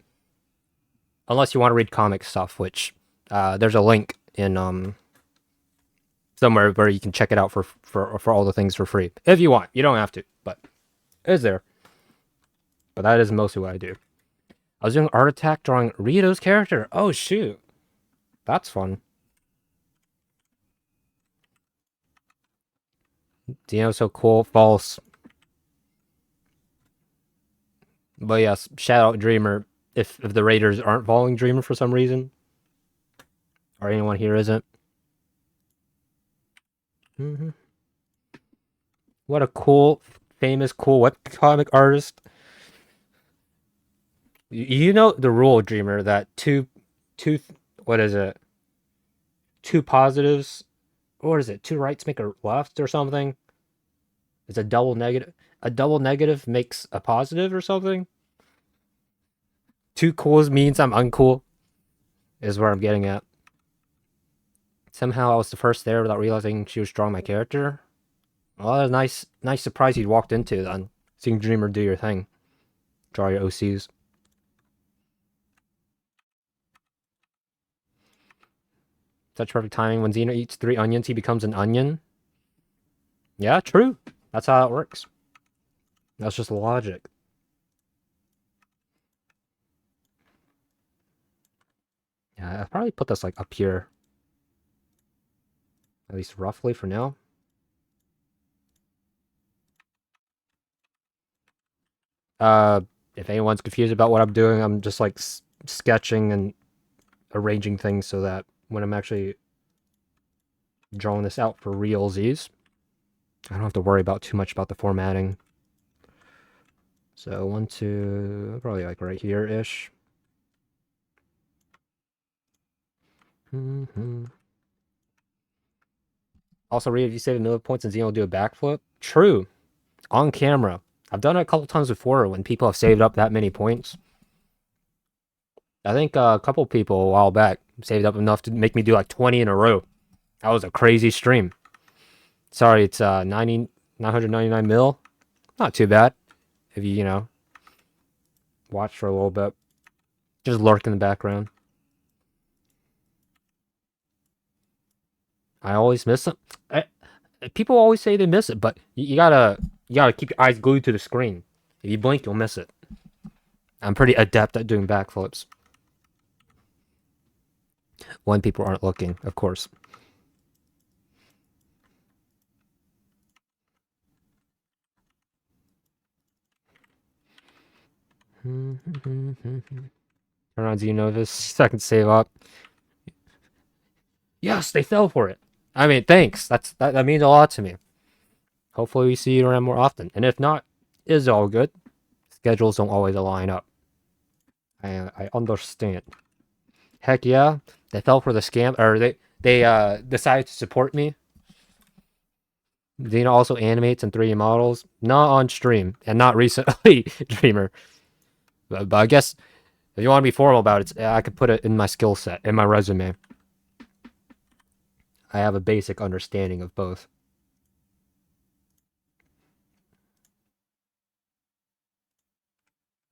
Unless you want to read comic stuff, which there's a link in somewhere where you can check it out for all the things for free if you want. You don't have to, but it's there. But that is mostly what I do. I was doing art attack drawing Rito's character. Oh shoot, that's fun. Dino's so cool. False. But yes, shout out Dreamer if the Raiders aren't following Dreamer for some reason, or anyone here isn't. Mm-hmm. What a cool, famous, cool webcomic artist. You know the rule, Dreamer, that two what is it? Two positives. What is it? Two rights make a left or something? It's a double negative. A double negative makes a positive or something? Two cools means I'm uncool, is where I'm getting at. Somehow I was the first there without realizing she was drawing my character. Well, that was a nice surprise you walked into then. Seeing Dreamer do your thing. Draw your OCs. Such perfect timing. When Xeno eats 3 onions, he becomes an onion. Yeah, true. That's how it works. That's just logic. Yeah, I'll probably put this like up here. At least roughly for now. If anyone's confused about what I'm doing, I'm just like sketching and arranging things so that when I'm actually drawing this out for realsies, I don't have to worry about too much about the formatting. So 1, 2, probably like right here-ish. Also, Rhea, if you save a million points and Xeno will do a backflip. True. On camera. I've done it a couple times before when people have saved up that many points. I think a couple people a while back saved up enough to make me do like 20 in a row. That was a crazy stream. Sorry, it's 999 mil. Not too bad. If you know, watch for a little bit. Just lurk in the background. I always miss it. People always say they miss it, but you gotta keep your eyes glued to the screen. If you blink, you'll miss it. I'm pretty adept at doing backflips. When people aren't looking, of course. Turn on, do you know this? Second save up. Yes, they fell for it. I mean, thanks. That means a lot to me. Hopefully we see you around more often. And if not, it's all good. Schedules don't always align up. I understand. Heck yeah. They fell for the scam, or they decided to support me. Xena also animates in 3D models. Not on stream, and not recently, Dreamer. But I guess if you want to be formal about it, I could put it in my skill set, in my resume. I have a basic understanding of both.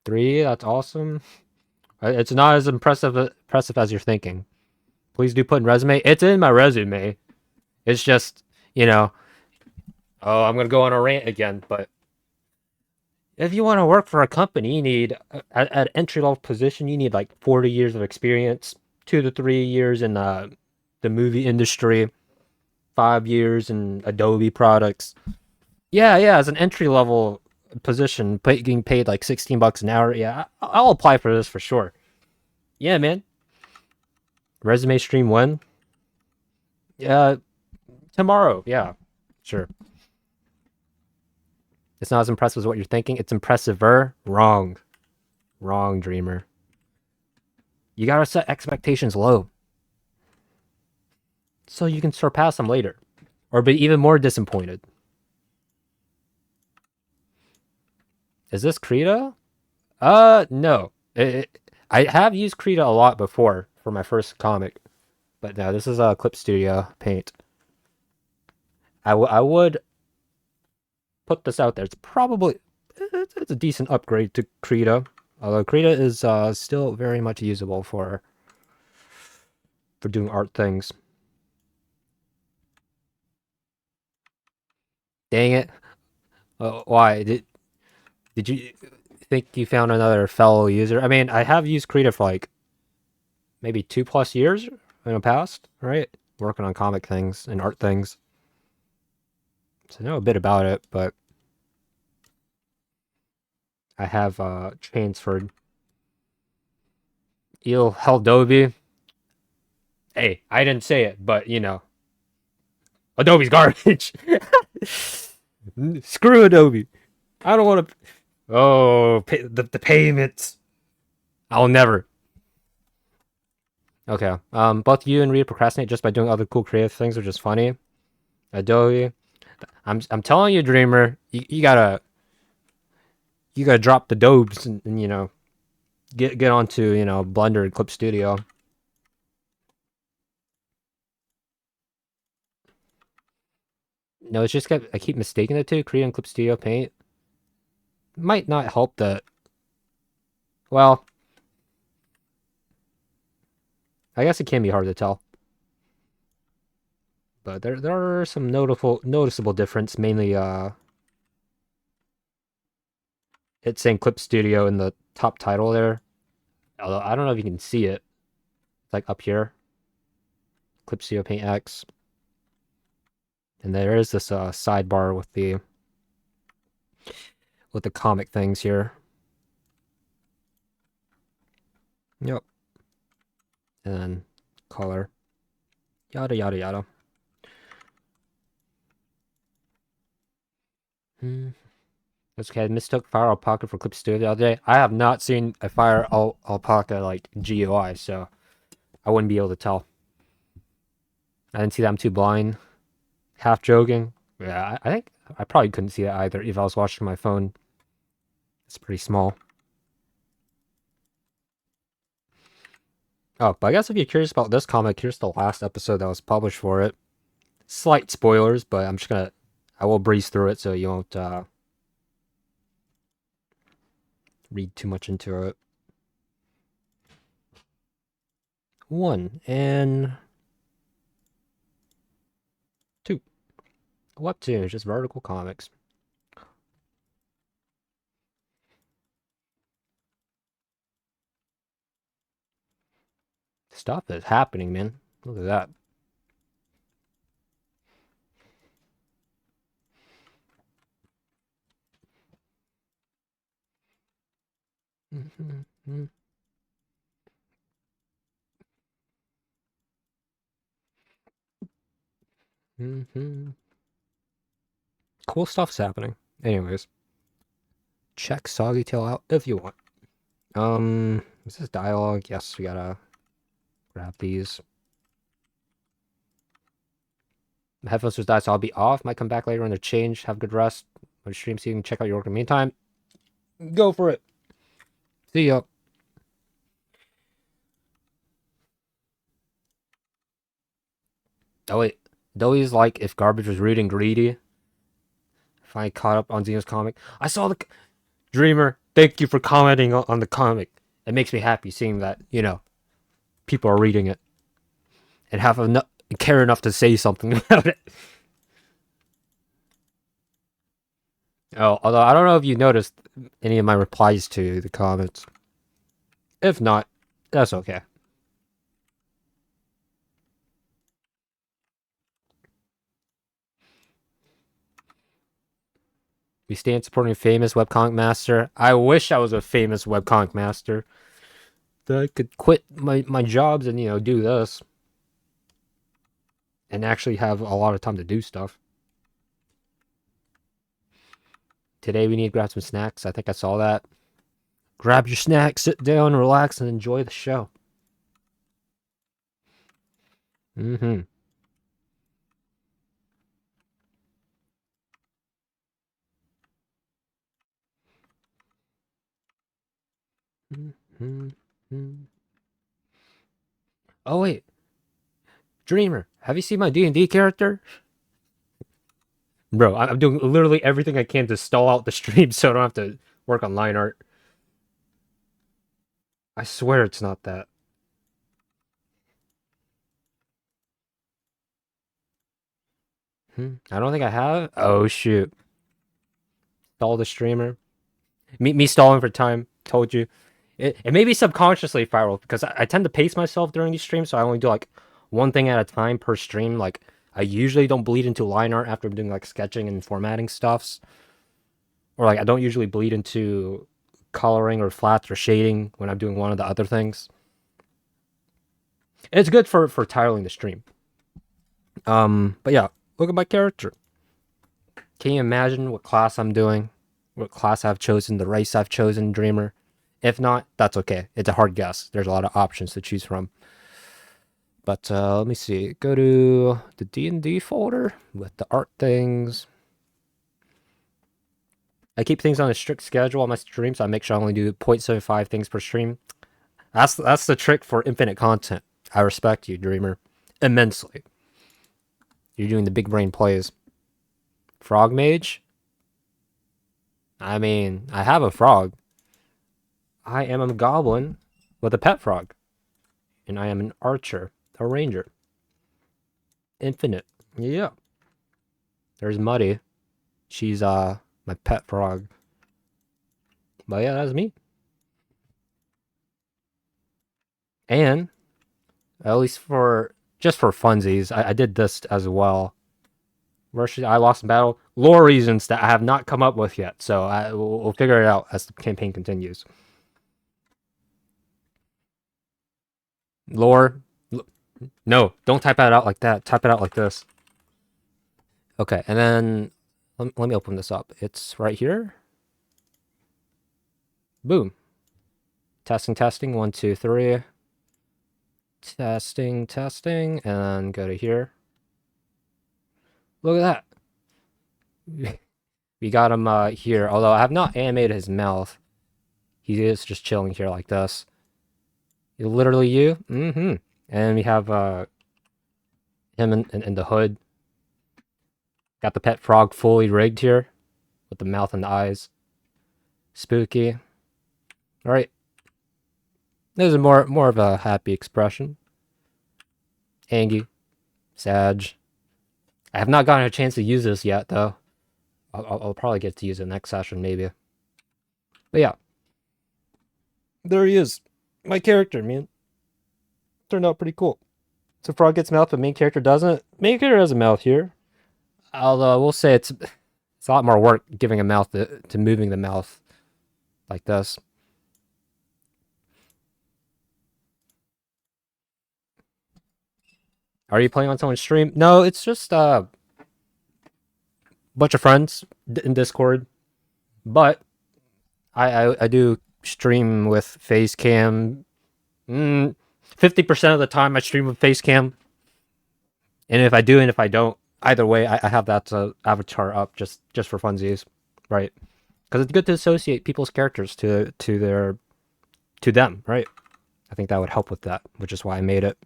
Three, that's awesome. It's not as impressive as you're thinking. Please do put in resume. It's in my resume. It's just, you know, oh, I'm gonna go on a rant again, but if you want to work for a company, you need at an entry-level position, you need like 40 years of experience, 2 to 3 years in the movie industry, 5 years in Adobe products. Yeah, as an entry-level position, getting paid like $16 an hour. Yeah, I'll apply for this for sure. Yeah, man. Resume stream when? Yeah, tomorrow. Yeah, sure. It's not as impressive as what you're thinking. It's impressiver. Wrong. Wrong, Dreamer. You gotta set expectations low, so you can surpass them later. Or be even more disappointed. Is this Krita? No. I have used Krita a lot before for my first comic. But no, this is a Clip Studio paint. I would put this out there. It's probably it's a decent upgrade to Krita. Although Krita is still very much usable for doing art things. Dang it. Why? Did you think you found another fellow user? I mean, I have used Krita for like maybe 2+ years in the past, right? Working on comic things and art things. So I know a bit about it, but I have transferred. Il Adobe. Hey, I didn't say it, but you know, Adobe's garbage. Screw Adobe. I don't want to. Oh, the payments. I'll never. Okay. Both you and Rita procrastinate just by doing other cool creative things, which is funny. Adobe. I'm telling you, Dreamer, you gotta drop the dobes and you know get onto Blender and Clip Studio. No, it's just I keep mistaking the two, Krita and Clip Studio Paint. Might not help that. Well, I guess it can be hard to tell. But there are some noticeable difference, mainly it's saying Clip Studio in the top title there. Although I don't know if you can see it. It's like up here. Clip Studio Paint X. And there is this sidebar with the comic things here. Yep. And then color. Yada yada yada. That's okay. I mistook Fire Alpaca for Clip Studio the other day. I have not seen a Fire Alpaca like GUI, so I wouldn't be able to tell. I didn't see that. I'm too blind. Half joking. Yeah, I think I probably couldn't see that either if I was watching my phone. It's pretty small. Oh, but I guess if you're curious about this comic, here's the last episode that was published for it. Slight spoilers, but I will breeze through it so you won't read too much into it. 1 and 2. Webtoons, just vertical comics. Stuff is happening, man. Look at that. Cool stuff's happening. Anyways, check Soggytale out if you want. Is this dialogue? Yes, we gotta grab these. My headphones just died, so I'll be off. Might come back later when they're changed. Have a good rest. On stream, so you can check out your work in the meantime. Go for it. See ya. Oh wait, Doey's like if garbage was rude and greedy. Finally caught up on Xeno's comic. I saw the Dreamer. Thank you for commenting on the comic. It makes me happy seeing that people are reading it and have enough care enough to say something about it. Oh, although I don't know if you noticed any of my replies to the comments. If not, that's okay. We stand supporting a famous webcomic master. I wish I was a famous webcomic master. That I could quit my jobs and, do this. And actually have a lot of time to do stuff. Today we need to grab some snacks. I think I saw that. Grab your snack, sit down, relax, and enjoy the show. Mm-hmm. Oh wait, Dreamer, have you seen my D&D character? Bro, I'm doing literally everything I can to stall out the stream so I don't have to work on line art. I swear it's not that. I don't think I have. Oh shoot. Stall the streamer. Me stalling for time. Told you. It may be subconsciously viral because I tend to pace myself during these streams, so I only do like one thing at a time per stream. Like I usually don't bleed into line art after I'm doing like sketching and formatting stuffs. Or like I don't usually bleed into coloring or flats or shading when I'm doing one of the other things. It's good for titling the stream. But yeah, look at my character. Can you imagine what class I'm doing? What class I've chosen, the race I've chosen, Dreamer? If not, that's okay. It's a hard guess. There's a lot of options to choose from. But let me see. Go to the D&D folder with the art things. I keep things on a strict schedule on my stream, so I make sure I only do 0.75 things per stream. That's the trick for infinite content. I respect you, Dreamer, immensely. You're doing the big brain plays. Frog Mage? I mean, I have a frog. I am a goblin with a pet frog. And I am an archer, a ranger. Infinite. Yeah. There's Muddy. She's my pet frog. But yeah, that's me. And at least for just for funsies, I did this as well. Versus I lost in battle. Lore reasons that I have not come up with yet, so we'll figure it out as the campaign continues. Lore. No, don't type it out like that. Type it out like this. Okay, and then let me open this up. It's right here. Boom. Testing, testing. 1, 2, 3. Testing, testing, and go to here. Look at that. We got him here, although I have not animated his mouth. He is just chilling here like this. Literally you? Mm-hmm. And we have him in the hood. Got the pet frog fully rigged here with the mouth and the eyes. Spooky. All right. This is more of a happy expression. Angry. Sag. I have not gotten a chance to use this yet, though. I'll probably get to use it next session, maybe. But yeah. There he is. My character, man. Turned out pretty cool. So frog gets mouth, but main character doesn't. Main character has a mouth here. Although I will say it's a lot more work giving a mouth to moving the mouth like this. Are you playing on someone's stream? No, it's just a bunch of friends in Discord. But I do stream with face cam. 50% of the time I stream with face cam. And if I do and if I don't, either way, I have that avatar up just for funsies, right? Because it's good to associate people's characters to them, right? I think that would help with that, which is why I made it.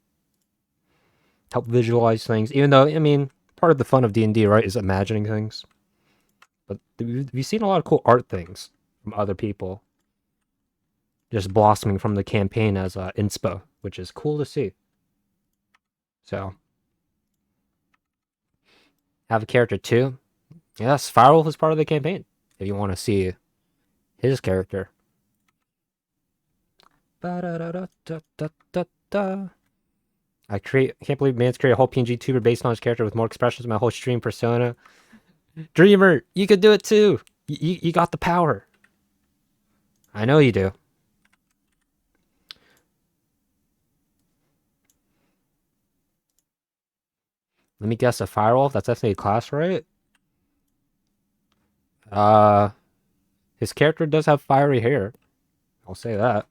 Help visualize things, even though, I mean, part of the fun of D&D, right, is imagining things. But we've seen a lot of cool art things from other people just blossoming from the campaign as inspo, which is cool to see. So, have a character too. Yes, Firewolf is part of the campaign, if you want to see his character. I can't believe man's created a whole PNG tuber based on his character with more expressions in my whole stream persona. Dreamer, you could do it too. You got the power. I know you do. Let me guess, a Firewolf? That's definitely a class, right? His character does have fiery hair. I'll say that.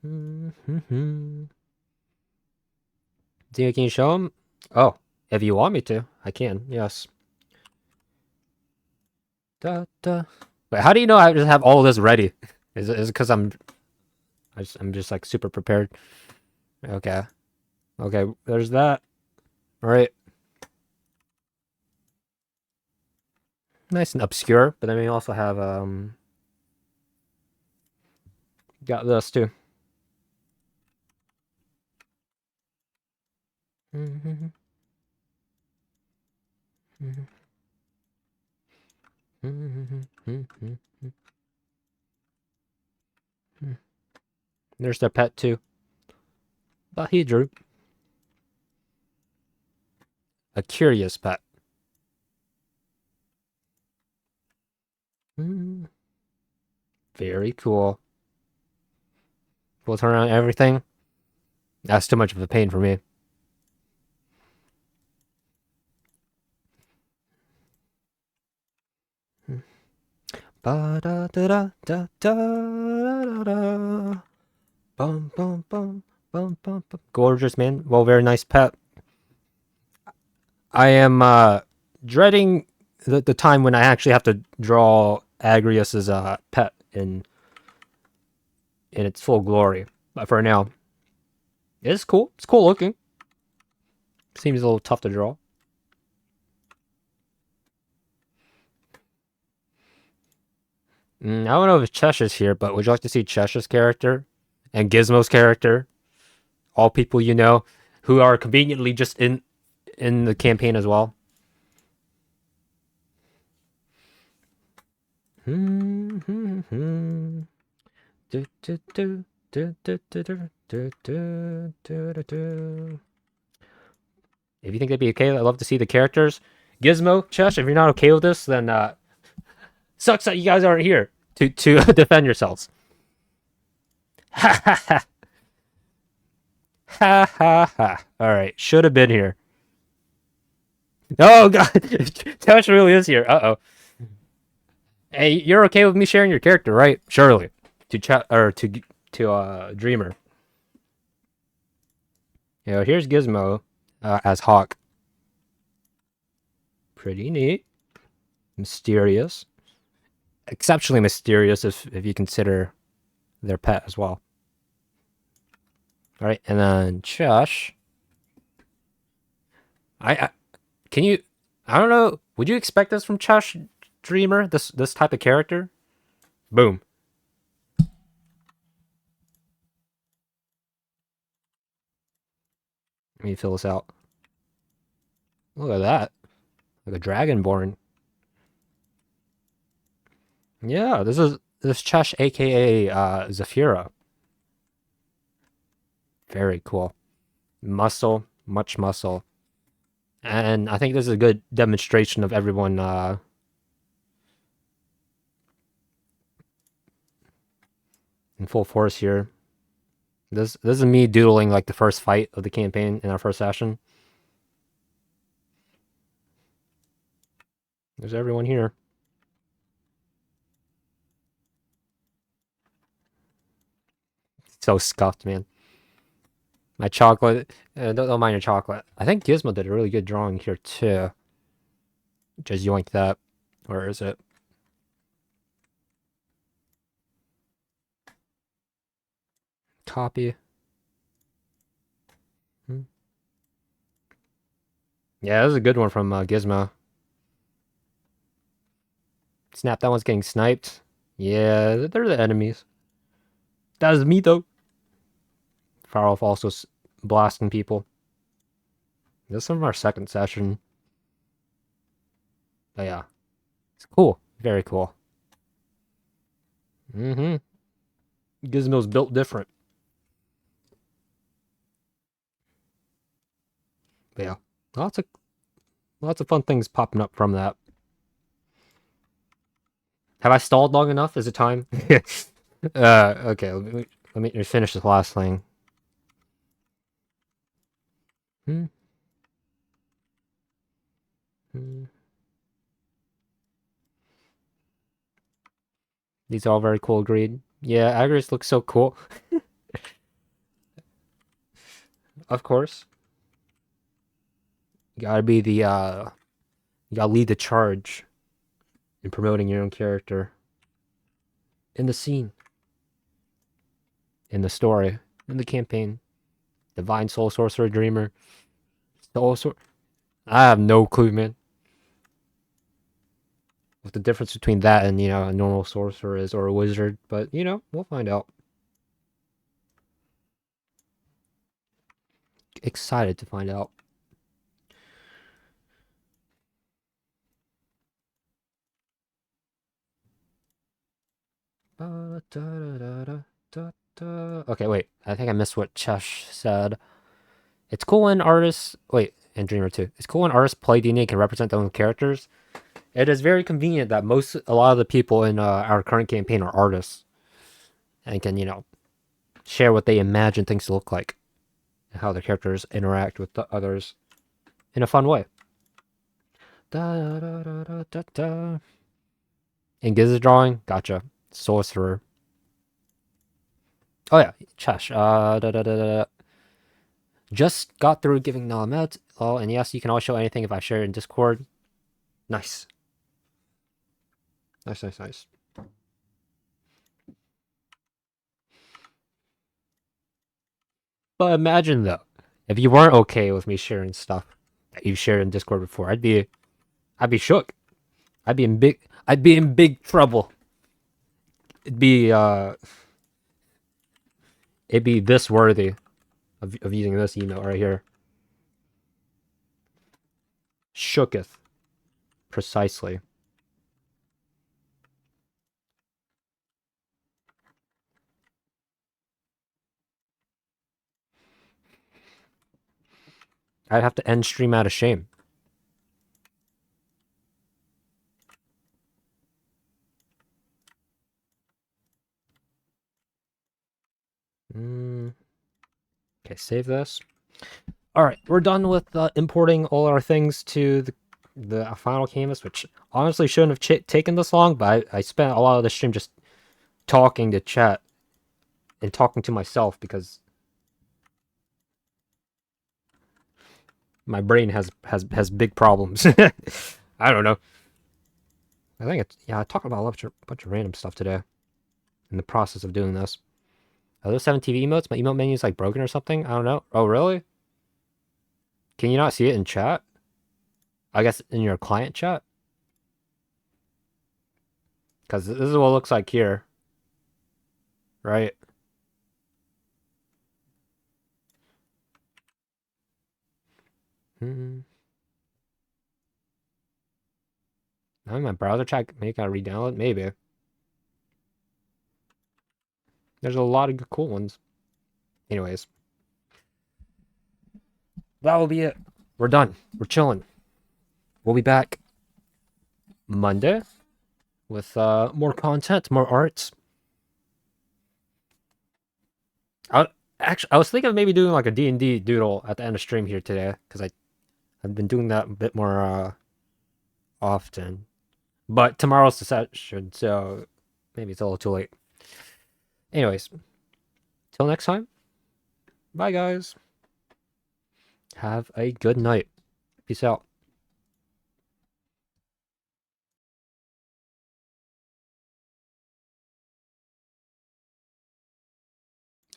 Can you show him? Oh, if you want me to, I can. Yes. Wait, how do you know I just have all this ready? Is it because I'm just like super prepared? Okay. Okay, there's that. All right. Nice and obscure, but then we also have got this too. There's their pet too. But he drew a curious pet. Very cool. We'll turn on everything. That's too much of a pain for me. Ba da da da da da da. Bum, bum, bum, bum, bum, bum. Gorgeous, man. Well, very nice pet. I am dreading the time when I actually have to draw Agrius's pet in its full glory. But for now, it's cool. It's cool looking. Seems a little tough to draw. I don't know if Cheshire's here, but would you like to see Cheshire's character and Gizmo's character? All people you know who are conveniently just in the campaign as well. If you think they'd be okay, I'd love to see the characters. Gizmo, Chesh, if you're not okay with this, then sucks that you guys aren't here to defend yourselves. Ha ha ha. Ha ha ha. Alright, should have been here. Oh god, Chesh really is here. Uh-oh. Hey, you're okay with me sharing your character, right? Surely. To chat or to Dreamer. Here's Gizmo as Hawk. Pretty neat. Mysterious. Exceptionally mysterious if you consider their pet as well. All right, and then Chesh. I can you? I don't know. Would you expect this from Chesh Dreamer? This type of character? Boom. Let me fill this out. Look at that. Like a dragonborn. Yeah, this Chesh, aka Zafira. Very cool. Muscle, much muscle. And I think this is a good demonstration of everyone in full force here. This is me doodling like the first fight of the campaign in our first session. There's everyone here. So scuffed, man. My chocolate. Don't mind your chocolate. I think Gizmo did a really good drawing here too. Just yoink that. Where is it? Copy. Yeah, this is a good one from Gizmo. Snap, that one's getting sniped. Yeah, they're the enemies. That was me though. Farolf also blasting people. This is from our second session. But yeah. It's cool. Very cool. Gizmo's built different. But yeah. Lots of fun things popping up from that. Have I stalled long enough? Is it time? Okay, let me finish this last thing. These are all very cool, agreed. Yeah, Agris looks so cool. Of course. You gotta be the, you gotta lead the charge in promoting your own character. In the scene. In the story. In the campaign. Divine Soul Sorcerer Dreamer. Soul Sor- I have no clue, man. What the difference between that and, a normal sorcerer is, or a wizard. But, we'll find out. Excited to find out. Okay, wait. I think I missed what Chesh said. It's cool when artists... Wait, and Dreamer too. It's cool when artists play D&D and can represent their own characters. It is very convenient that a lot of the people in our current campaign are artists. And can, share what they imagine things to look like. And how their characters interact with the others in a fun way. Da. In Giz's drawing, gotcha. Sorcerer. Oh yeah, Chesh. Just got through giving Nalamet. Oh, and yes, you can always show anything if I share it in Discord. Nice. Nice, nice, nice. But imagine though, if you weren't okay with me sharing stuff that you've shared in Discord before, I'd be shook. I'd be in big trouble. It'd be it'd be this worthy of using this email right here. Shooketh. Precisely. I'd have to end stream out of shame. Okay, save this. All right, we're done with importing all our things to the final canvas, which honestly shouldn't have taken this long, but I spent a lot of the stream just talking to chat and talking to myself because my brain has big problems. I don't know. I think it's I talked about a bunch of random stuff today in the process of doing this. Are those 7 TV emotes? My emote menu is like broken or something? I don't know. Oh, really? Can you not see it in chat? I guess in your client chat? Because this is what it looks like here. Right? Now my browser chat, maybe gotta re-download? Maybe. There's a lot of good cool ones. Anyways. That will be it. We're done. We're chilling. We'll be back Monday with more content, more arts. I was thinking of maybe doing like a D&D doodle at the end of stream here today because I've been doing that a bit more often. But tomorrow's the session, so maybe it's a little too late. Anyways, till next time. Bye, guys. Have a good night. Peace out.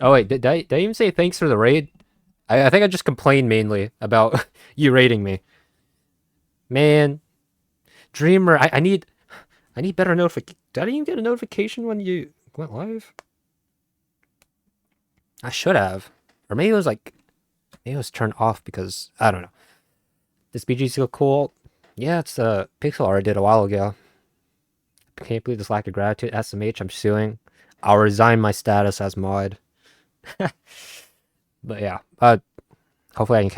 Oh, wait, did I even say thanks for the raid? I think I just complained mainly about you raiding me. Man, Dreamer, I need better notification. Did I even get a notification when you went live? I should have. Or maybe it was like, maybe it was turned off because, I don't know. This BG still cool? Yeah, it's a pixel art I did a while ago. I can't believe this lack of gratitude. SMH, I'm suing. I'll resign my status as mod. But yeah, hopefully I can